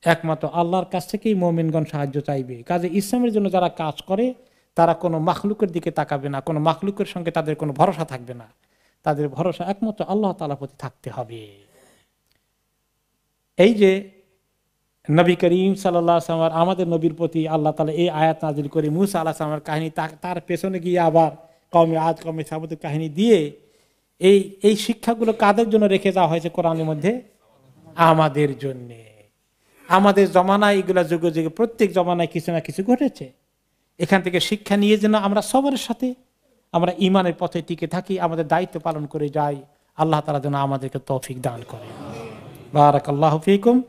একমাত্র আল্লাহর কাছ থেকেই মুমিনগণ সাহায্য চাইবে। কাজে ইসলামের জন্য যারা কাজ করে তারা কোনো মাখলুকের দিকে তাকাবে না, কোনো মাখলুকের সঙ্গে তাদের কোনো ভরসা থাকবে না, তাদের ভরসা একমাত্র আল্লাহ তাআলার প্রতি থাকতে হবে। এই যে নবী করিম সাল্লাল্লাহু আলাইহি ওয়াসাল্লাম, আমাদের নবীর প্রতি আল্লাহ তাআলা এই আয়াত নাযিল করে মূসা আলাইহিস সালামের কাহিনী, তার পেছনে গিয়ে আবার কওমে আদ কওমে সামুদের কাহিনী দিয়ে এই শিক্ষাগুলো কাদের জন্য রেখে যাওয়া হয়েছে কোরআনের মধ্যে? আমাদের জন্য। আমাদের জমানায় এগুলা যুগে যুগে প্রত্যেক জমানায় কিছু না কিছু ঘটেছে। এখান থেকে শিক্ষা নিয়ে যেন আমরা সবরের সাথে আমরা ইমানের পথে টিকে থাকি, আমাদের দায়িত্ব পালন করে যাই। আল্লাহ তাআলা যেন আমাদেরকে তৌফিক দান করে। বারাকাল্লাহু ফীকুম।